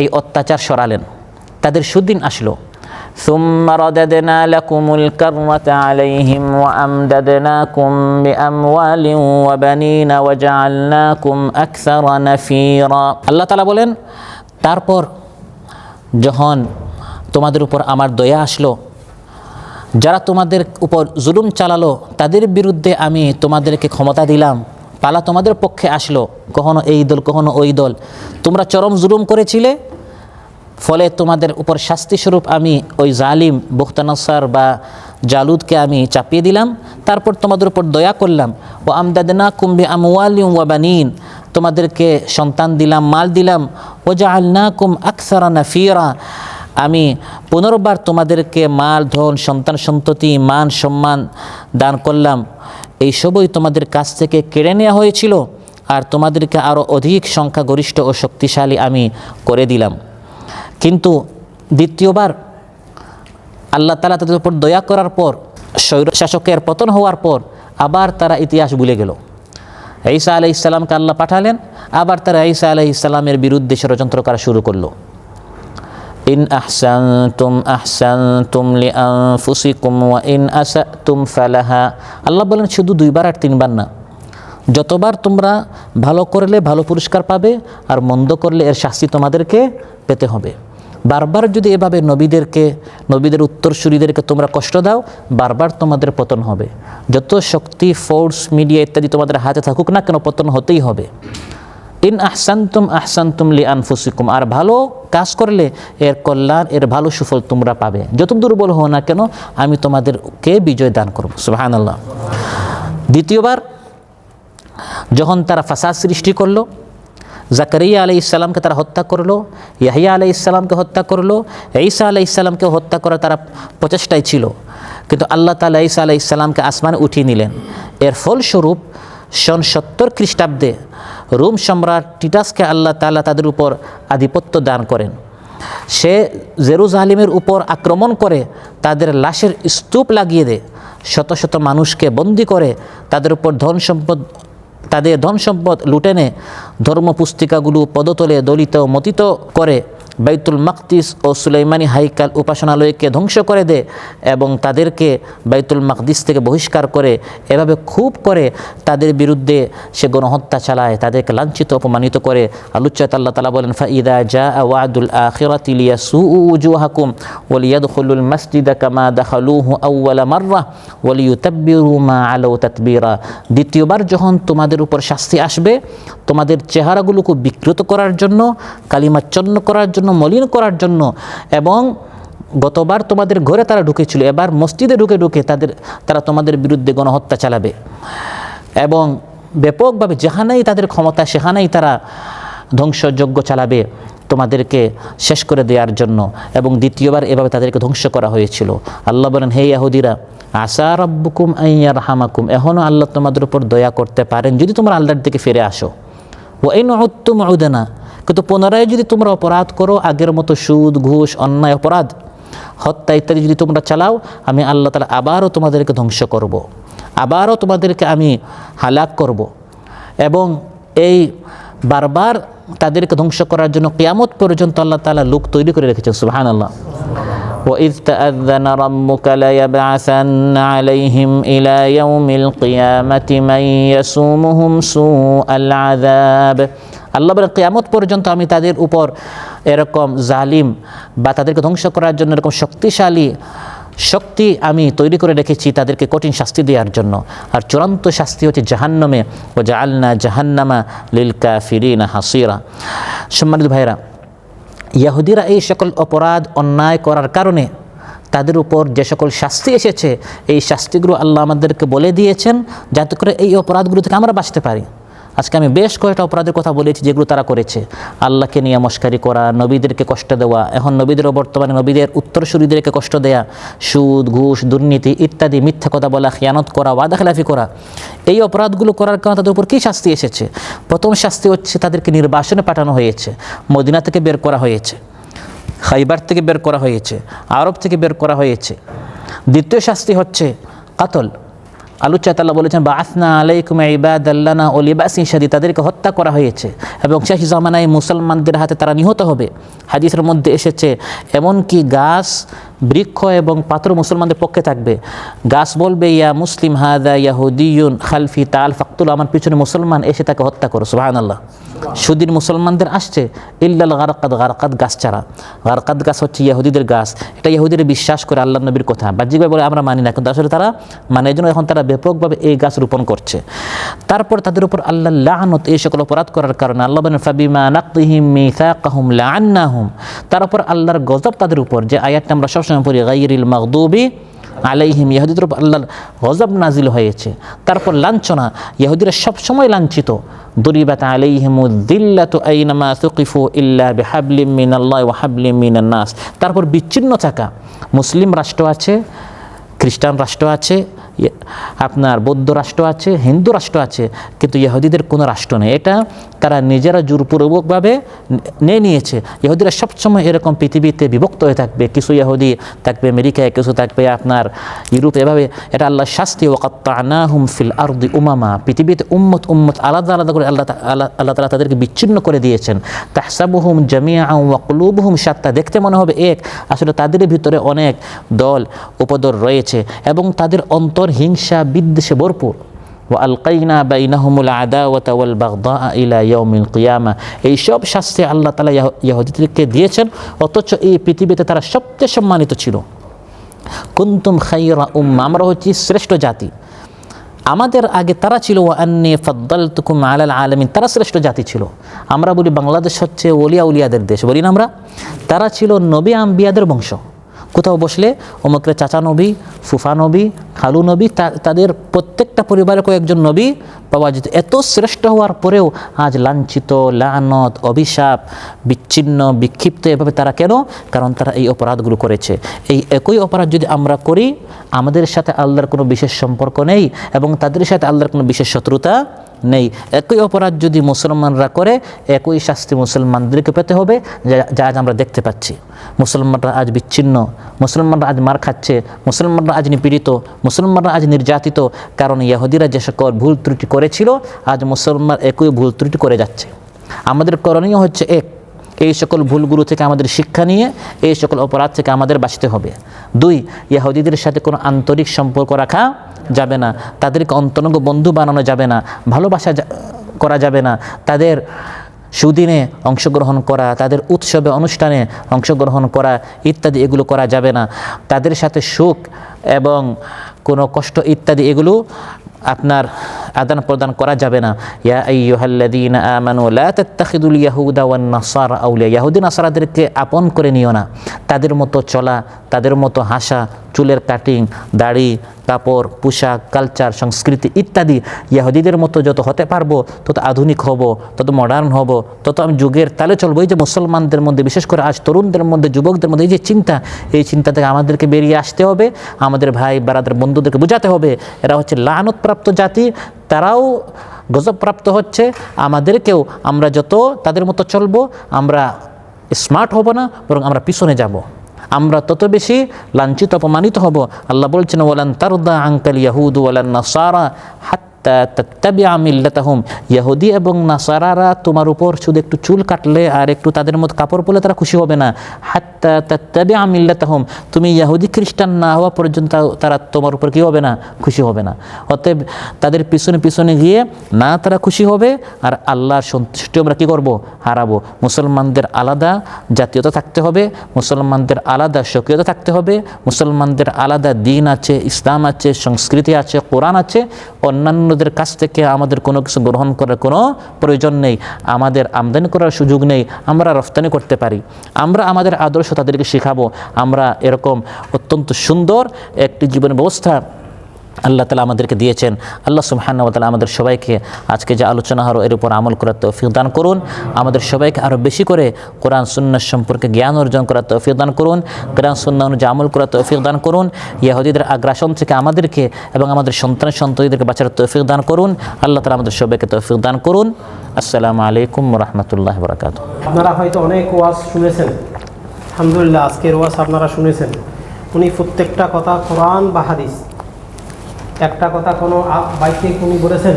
এই অত্যাচার সরালেন, তাদের সুদিন আসলো। ثم رددنا لكم الكرة عليهم وأمددناكم بأموال وبنين وجعلناكم أكثر نفيرا। আল্লাহ তাআলা বলেন, তারপর যখন তোমাদের উপর আমার দয়া আসলো, যারা তোমাদের উপর জুলুম চালালো তাদের বিরুদ্ধে আমি তোমাদেরকে ক্ষমতা দিলাম, পালা তোমাদের পক্ষে আসলো, কখনো এই দল কখনো ওই দল। তোমরা চরম জুলুম করেছিলে, ফলে তোমাদের উপর শাস্তি স্বরূপ আমি ওই জালিম বুখত-নাসর বা জালুদকে আমি চাপিয়ে দিলাম। তারপর তোমাদের উপর দয়া করলাম। ও আমদাদনাকুম বিআমওয়ালিন ওয়া বানিন, তোমাদেরকে সন্তান দিলাম, মাল দিলাম। ও জাআলনাকুম আকসারা নাফীরা, আমি পুনর্বার তোমাদেরকে মাল, ধন, সন্তান, সন্ততি, মান, সম্মান দান করলাম, এই সবই তোমাদের কাছ থেকে কেড়ে নেওয়া হয়েছিল, আর তোমাদেরকে আরও অধিক সংখ্যাগরিষ্ঠ ও শক্তিশালী আমি করে দিলাম। কিন্তু দ্বিতীয়বার আল্লাহ তাআলা তাদের উপর দয়া করার পর, স্বৈরশাসকের পতন হওয়ার পর আবার তারা ইতিহাস ভুলে গেল। ঈসা আলাইহিস সালামকে আল্লাহ পাঠালেন, আবার তারা ঈসা আলাইহিস সালামের বিরুদ্ধে ষড়যন্ত্র করা শুরু করলো। ইন আহসানতুম লিআনফুসিকুম ওয়া ইন আসাতুম ফালাহা। আল্লাহ বলেন শুধু 2 বার আর 3 বার না, যতবার তোমরা ভালো করলে ভালো পুরস্কার পাবে, আর মন্দ করলে এর শাস্তি তোমাদেরকে পেতে হবে। বারবার যদি এভাবে নবীদের উত্তরসূরিদেরকে তোমরা কষ্ট দাও, বারবার তোমাদের পতন হবে। যত শক্তি, ফোর্স, মিডিয়া ইত্যাদি তোমাদের হাতে থাকুক না কেন, পতন হতেই হবে। ইন আহসানতুম লিআনফুসিকুম, আর ভালো কাজ করলে এর কল্যাণ, এর ভালো সুফল তোমরা পাবে। যত দুর্বল হও না কেন, আমি তোমাদেরকে বিজয় দান করব। সুবহানাল্লাহ। দ্বিতীয়বার যখন তারা ফাসাদ সৃষ্টি করলো, জাকারিয়া আলাইহিস সালামকে তারা হত্যা করলো, ইয়াহিয়া আলাইহিস সালামকে হত্যা করলো, ঈসা আলাইহিস সালামকে হত্যা করা তারা প্রচেষ্টায় ছিল, কিন্তু আল্লাহ তাআলা ঈসা আলাইহিস সালামকে আসমানে উঠিয়ে নিলেন। এর ফলস্বরূপ সন 70 খ্রিস্টাব্দে রোম সম্রাট টিটাসকে আল্লাহ তাআলা তাদের উপর আধিপত্য দান করেন। সে জেরুজালেমের উপর আক্রমণ করে তাদের লাশের স্তূপ লাগিয়ে দেয়, শত শত মানুষকে বন্দী করে, তাদের উপর তাদের ধন সম্পদ লুটে নেয়, ধর্মপুস্তিকাগুলো পদতলে দলিত ও মতিত করে, বাইতুল মাকদিস ও সুলাইমানি হাইকাল উপাসনালয়কে ধ্বংস করে দেয় এবং তাদেরকে বাইতুল মাকদিস থেকে বহিষ্কার করে। এভাবে খুব করে তাদের বিরুদ্ধে সে গণহত্যা চালায়, তাদেরকে লাঞ্ছিত অপমানিত করে। আল্লাহ তাআলা বলেন, ফাইদা জাআ ওয়াদুল আখিরাতি লিয়াসুউ উজুহাকুম ওয়া লিয়াদখুলুল মাসজিদা কামা দাখালুহু আউওয়ালা মাররা ওয়া লিইউতাব্বিরু মা আলাউ তাতবীরা। দ্বিতীয়বার যখন তোমাদের উপর শাস্তি আসবে, তোমাদের চেহারাগুলোকে বিকৃত করার জন্য, কালিমাচ্ছন্ন করার জন্য, মলিন করার জন্য, এবং গতবার তোমাদের ঘরে তারা ঢুকেছিল, এবার মসজিদে ঢুকে তারা তোমাদের বিরুদ্ধে গণহত্যা চালাবে এবং ব্যাপকভাবে যেখানেই তাদের ক্ষমতা সেখানেই তারা ধ্বংসযজ্ঞ চালাবে তোমাদেরকে শেষ করে দেওয়ার জন্য। এবং দ্বিতীয়বার এভাবে তাদেরকে ধ্বংস করা হয়েছিল। আল্লাহ বলেন, হে ইহুদিরা, আসা রাব্বুকুম আইয়ারহামাকুম, এখনও আল্লাহ তোমাদের উপর দয়া করতে পারেন যদি তোমরা আল্লাহর দিকে ফিরে আসো। ওয়া ইন উদতুম উদনা, কিন্তু পুনরায় যদি তোমরা অপরাধ করো, আগের মতো সুদ, ঘুষ, অন্যায়, অপরাধ, হত্যা ইত্যাদি যদি তোমরা চালাও, আমি আল্লাহ তাআলা আবারও তোমাদেরকে ধ্বংস করব, আবারও তোমাদেরকে আমি হালাক করব। এবং এই বারবার তাদেরকে ধ্বংস করার জন্য কিয়ামত পর্যন্ত আল্লাহ তাআলা লোক তৈরি করে রেখেছেন। সুবহানাল্লাহ। وَإِذْ تَأَذَّنَ رَبُّكَ لَيَبْعَثَنَّ عَلَيْهِمْ إِلَى يَوْمِ الْقِيَامَةِ مَنْ يَسُومُهُمْ سُوءَ الْعَذَابِ। আল্লাহ বলেন, কিয়ামত পর্যন্ত আমি তাদের উপর এরকম জালিম বা তাদেরকে ধ্বংস করার জন্য এরকম শক্তিশালী শক্তি আমি তৈরি করে রেখেছি তাদেরকে কঠিন শাস্তি দেওয়ার জন্য। আর চূড়ান্ত শাস্তি হচ্ছে জাহান্নামে, ও জাআলনা জাহান্নামা লিল কাফিরিনা হাসিরা। সম্মানিত ভাইরা, ইহুদিরা এই সকল অপরাধ অন্যায় করার কারণে তাদের উপর যে সকল শাস্তি এসেছে, এই শাস্তিগুলো আল্লাহ আমাদেরকে বলে দিয়েছেন যাতে করে এই অপরাধগুলো থেকে আমরা বাঁচতে পারি। আজকে আমি বেশ কয়েকটা অপরাধের কথা বলেছি যেগুলো তারা করেছে। আল্লাহকে নিয়ে মশকারি করা, নবীদেরকে কষ্ট দেওয়া, এখন বর্তমানে নবীদের উত্তরসূরিদেরকে কষ্ট দেয়া, সুদ, ঘুষ, দুর্নীতি ইত্যাদি, মিথ্যা কথা বলা, খিয়ানত করা, ওয়াদা খেলাফি করা, এই অপরাধগুলো করার কারণে তাদের উপর কী শাস্তি এসেছে? প্রথম শাস্তি হচ্ছে তাদেরকে নির্বাসনে পাঠানো হয়েছে, মদিনা থেকে বের করা হয়েছে, খাইবার থেকে বের করা হয়েছে, আরব থেকে বের করা হয়েছে। দ্বিতীয় শাস্তি হচ্ছে কাতল। আল্লাহ তাআলা বলেছেন, বাআসনা আলাইকুম ইবাদাল্লানা উলি বাসিন শাদীদ, তাদেরকে হত্যা করা হয়েছে এবং শেষ জামানায় মুসলমানদের হাতে তারা নিহত হবে। হাদিসের মধ্যে এসেছে, এমনকি গাছ, বৃক্ষ এবং পাথর মুসলমানদের পক্ষে থাকবে। গাছ বলবে, ইয়া মুসলিম হাদা ইয়াহুদিয়ুন খালফি তাল ফাকতুল, আমার পিছনে মুসলমান, এসে তাকে হত্যা করো। সুবহানাল্লাহ। সুদিন মুসলমানদের আসছে, ইল্লাল গারকাদ, গারকাদ গাছ ছাড়া। গারকাদ গাছ হচ্ছে ইহুদিদের গাছ। এটা ইহুদিরা বিশ্বাস করে আল্লাহ নবীর কথা, বাহ্যিকভাবে বলে আমরা মানি না, কিন্তু আসলে তারা মানে, এই জন্য এখন তারা ব্যাপকভাবে এই গাছ রোপণ করছে। তারপর তাদের উপর আল্লাহ লাআনত, এই সকল অপরাধ করার কারণে আল্লাহ বলেন, ফাবিমা নাকদিহিম মিসাকাহুম লাআন্নাহুম, তার উপর আল্লাহর গজব তাদের উপর, যে আয়াতটা আমরা সবসময় পড়ি, গায়রিল মাগদুবি আলাইহিম, ইহুদিদের উপর আল্লাহর গজব নাজিল হয়েছে। তারপর লাঞ্ছনা, ইহুদিরা সবসময় লাঞ্ছিত। দুরিবাত আলাইহিমুদ্দিল্লাতু আইনামা সুকিফু ইল্লা বিহাবলিম মিনাল্লাহি ওয়া হাবলিম মিনান নাস। তারপর বিচ্ছিন্ন থাকা, মুসলিম রাষ্ট্র আছে, খ্রিস্টান রাষ্ট্র আছে, আপনার বৌদ্ধ রাষ্ট্র আছে, হিন্দু রাষ্ট্র আছে, কিন্তু ইহুদিদের কোনো রাষ্ট্র নেই। এটা তারা নিজেরা জোরপূর্বকভাবে নিয়েছে। ইহুদিরা সবসময় এরকম পৃথিবীতে বিভক্ত হয়ে থাকবে, কিছু ইহুদি থাকবে আমেরিকায়, কিছু থাকবে আপনার ইউরোপ, এভাবে। এটা আল্লাহর শাস্তি। ওয়াকাত্তানাহুম ফিল আরদি উমামা, পৃথিবীতে উম্মত আলাদা আলাদা করে আল্লাহ তাআলা তাদেরকে বিচ্ছিন্ন করে দিয়েছেন। তাহসাবুহুম জামিআন ওয়া কুলুবুহুম শাত্তা, দেখতে মনে হবে এক, আসলে তাদের ভিতরে অনেক দল উপদল রয়েছে এবং তাদের অন্তর হিংসা বিদ্বেষে ভরপুর। ওয়ালকাইনা বাইনাহুমুল আদাওয়াতা ওয়াল বাগদা ইলা ইয়াউমিল কিয়ামা, এই সব শাস্তি আল্লাহ তাআলা ইহুদিদেরকে দিয়েছেন, অথচ এই পৃথিবীতে তারা সবচেয়ে সম্মানিত ছিল। কুনতুম খায়রা উম্মাহ, আমরা হচ্ছি শ্রেষ্ঠ জাতি, আমাদের আগে তারা ছিল। ওয়া আন্নী ফাদ্দালতুকুম আলাল আলামিন, তারা শ্রেষ্ঠ জাতি ছিল। আমরা বলি বাংলাদেশ হচ্ছে ওলিয়া উলিয়াদের দেশ, বলি না আমরা? তারা ছিল নবী আম্বিয়াদের বংশ। কোথাও বসলে অমুকের চাচা নবী, ফুফা নবী, খালু নবী, তাদের প্রত্যেকটা পরিবারে কয়েকজন নবী পাওয়া যেত। এত শ্রেষ্ঠ হওয়ার পরেও আজ লাঞ্ছিত, লানত, অভিশাপ, বিচ্ছিন্ন, বিক্ষিপ্ত, এভাবে তারা কেন? কারণ তারা এই অপরাধগুলো করেছে। এই একই অপরাধ যদি আমরা করি, আমাদের সাথে আল্লাহর কোনো বিশেষ সম্পর্ক নেই এবং তাদের সাথে আল্লাহর কোনো বিশেষ শত্রুতা নেই। একই অপরাধ যদি মুসলমানরা করে, একই শাস্তি মুসলমানদেরকে পেতে হবে, যা আজ আমরা দেখতে পাচ্ছি। মুসলমানরা আজ বিচ্ছিন্ন, মুসলমানরা আজ মার খাচ্ছে, মুসলমানরা আজ নিপীড়িত, মুসলমানরা আজ নির্যাতিত, কারণ ইহুদিরা যে সকল ভুল ত্রুটি করেছিল, আজ মুসলমান একই ভুল ত্রুটি করে যাচ্ছে। আমাদের করণীয় হচ্ছে এক, এই সকল ভুলগুলো থেকে আমাদের শিক্ষা নিয়ে এই সকল অপরাধ থেকে আমাদের বাঁচতে হবে। দুই, ইহুদিদের সাথে কোনো আন্তরিক সম্পর্ক রাখা যাবে না, তাদেরকে অন্তরঙ্গ বন্ধু বানানো যাবে না, ভালোবাসা করা যাবে না, তাদের সুদিনে অংশগ্রহণ করা, তাদের উৎসবে অনুষ্ঠানে অংশগ্রহণ করা ইত্যাদি এগুলো করা যাবে না। তাদের সাথে সুখ এবং কোনো কষ্ট ইত্যাদি এগুলো আপনার আদান প্রদান করা যাবে না। ইয়া আইয়ুহাল্লাযীনা আমানু লা তাত্তাখিযুল ইয়াহুদা ওয়ান নাসারা আউলিয়া, ইহুদি নাসারাদেরকে আপন করে নিও না। তাদের মতো চলা, তাদের মতো হাসা, চুলের কাটিং, দাড়ি, কাপড়, পোশাক, কালচার, সংস্কৃতি ইত্যাদি ইহুদিদের মতো যত হতে পারবো তত আধুনিক হব, তত মডার্ন হব, তত আমি যুগের তালে চলবো। এই যে মুসলমানদের মধ্যে, বিশেষ করে আজ তরুণদের মধ্যে, যুবকদের মধ্যে এই যে চিন্তা, এই চিন্তা থেকে আমাদেরকে বেরিয়ে আসতে হবে। আমাদের ভাই বারাদার বন্ধুদেরকে বোঝাতে হবে এরা হচ্ছে লানতপ্রাপ্ত জাতি, তারাও গজবপ্রাপ্ত হচ্ছে, আমাদেরকেও আমরা যত তাদের মতো চলবো, আমরা স্মার্ট হব না, বরং আমরা পিছনে যাব, আমরা তত বেশি লাঞ্ছিত অপমানিত হব। আল্লাহ বলছেন ওয়ালান তারদা আনকাল ইয়াহুদু ওয়ালান নাসারা হাত্তা তাত্তাবিআ মিল্লাতাহুম, ইহুদি এবং নাসারারা তোমার উপর শুধু একটু চুল কাটলে আর একটু তাদের মতো কাপড় পরলে তারা খুশি হবে না। হাত্তা তাত্তাবিআ মিল্লাতাহুম, তুমি ইহুদি খ্রিস্টান না হওয়া পর্যন্ত তারা তোমার উপর কি হবে না? খুশি হবে না। অতএব তাদের পিছনে পিছনে গিয়ে না তারা খুশি হবে আর আল্লাহর সন্তুষ্টি আমরা কী করবো? হারাবো। মুসলমানদের আলাদা জাতীয়তা থাকতে হবে, মুসলমানদের আলাদা স্বকীয়তা থাকতে হবে, মুসলমানদের আলাদা দিন আছে, ইসলাম আছে, সংস্কৃতি আছে, কোরআন আছে। অন্যান্যদের কাছ থেকে আমাদের কোনো কিছু গ্রহণ করার কোনো প্রয়োজন নেই, আমাদের আমদানি করার সুযোগ নেই, আমরা রফতানি করতে পারি। আমরা আমাদের আদর্শ তাদেরকে শেখাবো। আমরা এরকম অত্যন্ত সুন্দর একটি জীবন ব্যবস্থা আল্লাহ তাআলা আমাদেরকে দিয়েছেন। আল্লাহ সুবহানাহু ওয়া তাআলা আমাদের সবাইকে আজকে যে আলোচনা হলো এর উপর আমল করার তৌফিক দান করুন। আমাদের সবাইকে আরও বেশি করে কোরআন সুন্নাহ সম্পর্কে জ্ঞান অর্জন করার তৌফিক দান করুন, কোরআন সুন্নাহ অনুযায়ী আমল করার তৌফিক দান করুন। ইহুদিদের আগ্রাসন থেকে আমাদেরকে এবং আমাদের সন্তানদেরকে বাঁচার তৌফিক দান করুন। আল্লাহ তাআলা আমাদের সবাইকে তৌফিক দান করুন। আসসালামু আলাইকুম ওয়া রাহমাতুল্লাহি ওয়া বারাকাতুহু। আপনারা হয়তো অনেক ওয়াজ শুনেছেন, আলহামদুলিল্লাহ আজকের ওয়াজ আপনারা শুনেছেন। উনি প্রত্যেকটা কথা কোরআন বা হাদিস, একটা কথা কোনো বাইকে উনি বলেছেন,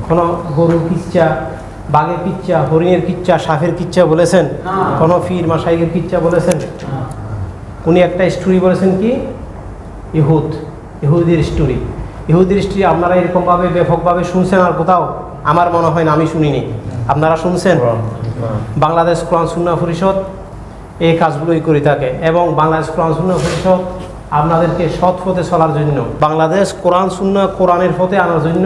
কোনো গরুর কিচ্ছা, বাঘের কিচ্ছা, হরিণের কিচ্ছা, সাপের কিচ্ছা বলেছেন, কোনো ফির মাসাইকের কিচ্ছা বলেছেন। উনি একটা স্টোরি বলেছেন কি ইহুদির স্টোরি। ইহুদির স্টোরি আপনারা এরকমভাবে ব্যাপকভাবে শুনছেন আর কোথাও? আমার মনে হয় না, আমি শুনিনি। আপনারা শুনছেন? বাংলাদেশ কোরআন সুন্নাহ পরিষদ এই কাজগুলোই করে থাকে এবং বাংলাদেশ কোরআন সুন্নাহ পরিষদ আপনাদেরকে সৎ পথে চলার জন্য, বাংলাদেশ কোরআন সুন্নাহ কোরআনের পথে আনার জন্য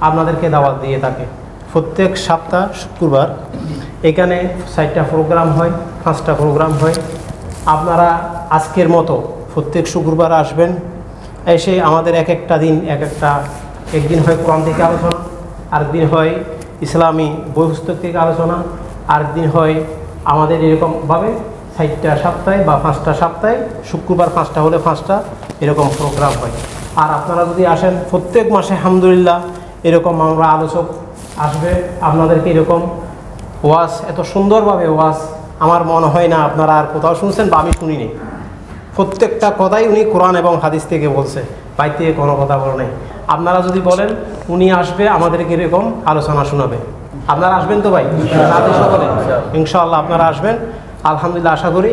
আপনাদেরকে দাওয়াত দিয়ে থাকে। প্রত্যেক সপ্তাহ শুক্রবার এখানে 4টা প্রোগ্রাম হয়, 5টা প্রোগ্রাম হয়। আপনারা আজকের মতো প্রত্যেক শুক্রবার আসবেন, এসে আমাদের এক একটা দিন একদিন হয় কোরআন থেকে আলোচনা, আরেকদিন হয় ইসলামী বই পুস্তক থেকে আলোচনা, আরেকদিন হয় আমাদের এরকমভাবে 4টা সপ্তাহে বা 5টা সপ্তাহে, শুক্রবার 5টা হলে 5টা এরকম প্রোগ্রাম হয়। আর আপনারা যদি আসেন প্রত্যেক মাসে আলহামদুলিল্লাহ এরকম আমরা আলোচক আসবে, আপনাদেরকে এরকম ওয়াজ, এত সুন্দরভাবে ওয়াজ আমার মনে হয় না আপনারা আর কোথাও শুনছেন বা আমি শুনিনি। প্রত্যেকটা কথাই উনি কোরআন এবং হাদিস থেকে বলছে, বাইরে থেকে কোনো কথা বলে নাই। আপনারা যদি বলেন উনি আসবে আমাদেরকে এরকম আলোচনা শোনাবে, আপনারা আসবেন তো ভাই? সকলে ইনশাআল্লাহ আপনারা আসবেন। আলহামদুলিল্লাহ আশা করি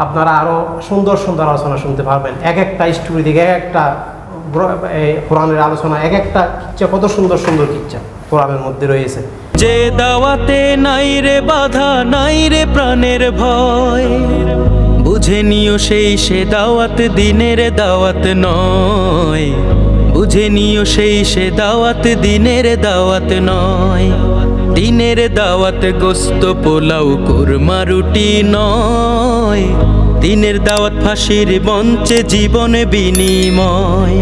আপনারা আরও সুন্দর সুন্দর আলোচনা শুনতে পারবেন। এক একটা স্টোরি থেকে এক একটা কোরআনের আলোচনা, এক একটা কিচ্ছা, কত সুন্দর সুন্দর কিচ্ছা কোরআনের মধ্যে রয়েছে। যে দাওয়াতে নাই রে বাধা, নাই রে প্রাণের ভয়, বুঝে নিও সেই সে দাওয়াত দিনের দাওয়াত নয়, বুঝে নিও সেই সে দাওয়াত দিনের দাওয়াত নয়। দিনের দাওয়াত গোস্ত পোলাও কোরমা রুটি নয়, দিনের দাওয়াত ফাঁসির মঞ্চে জীবন বিনিময়।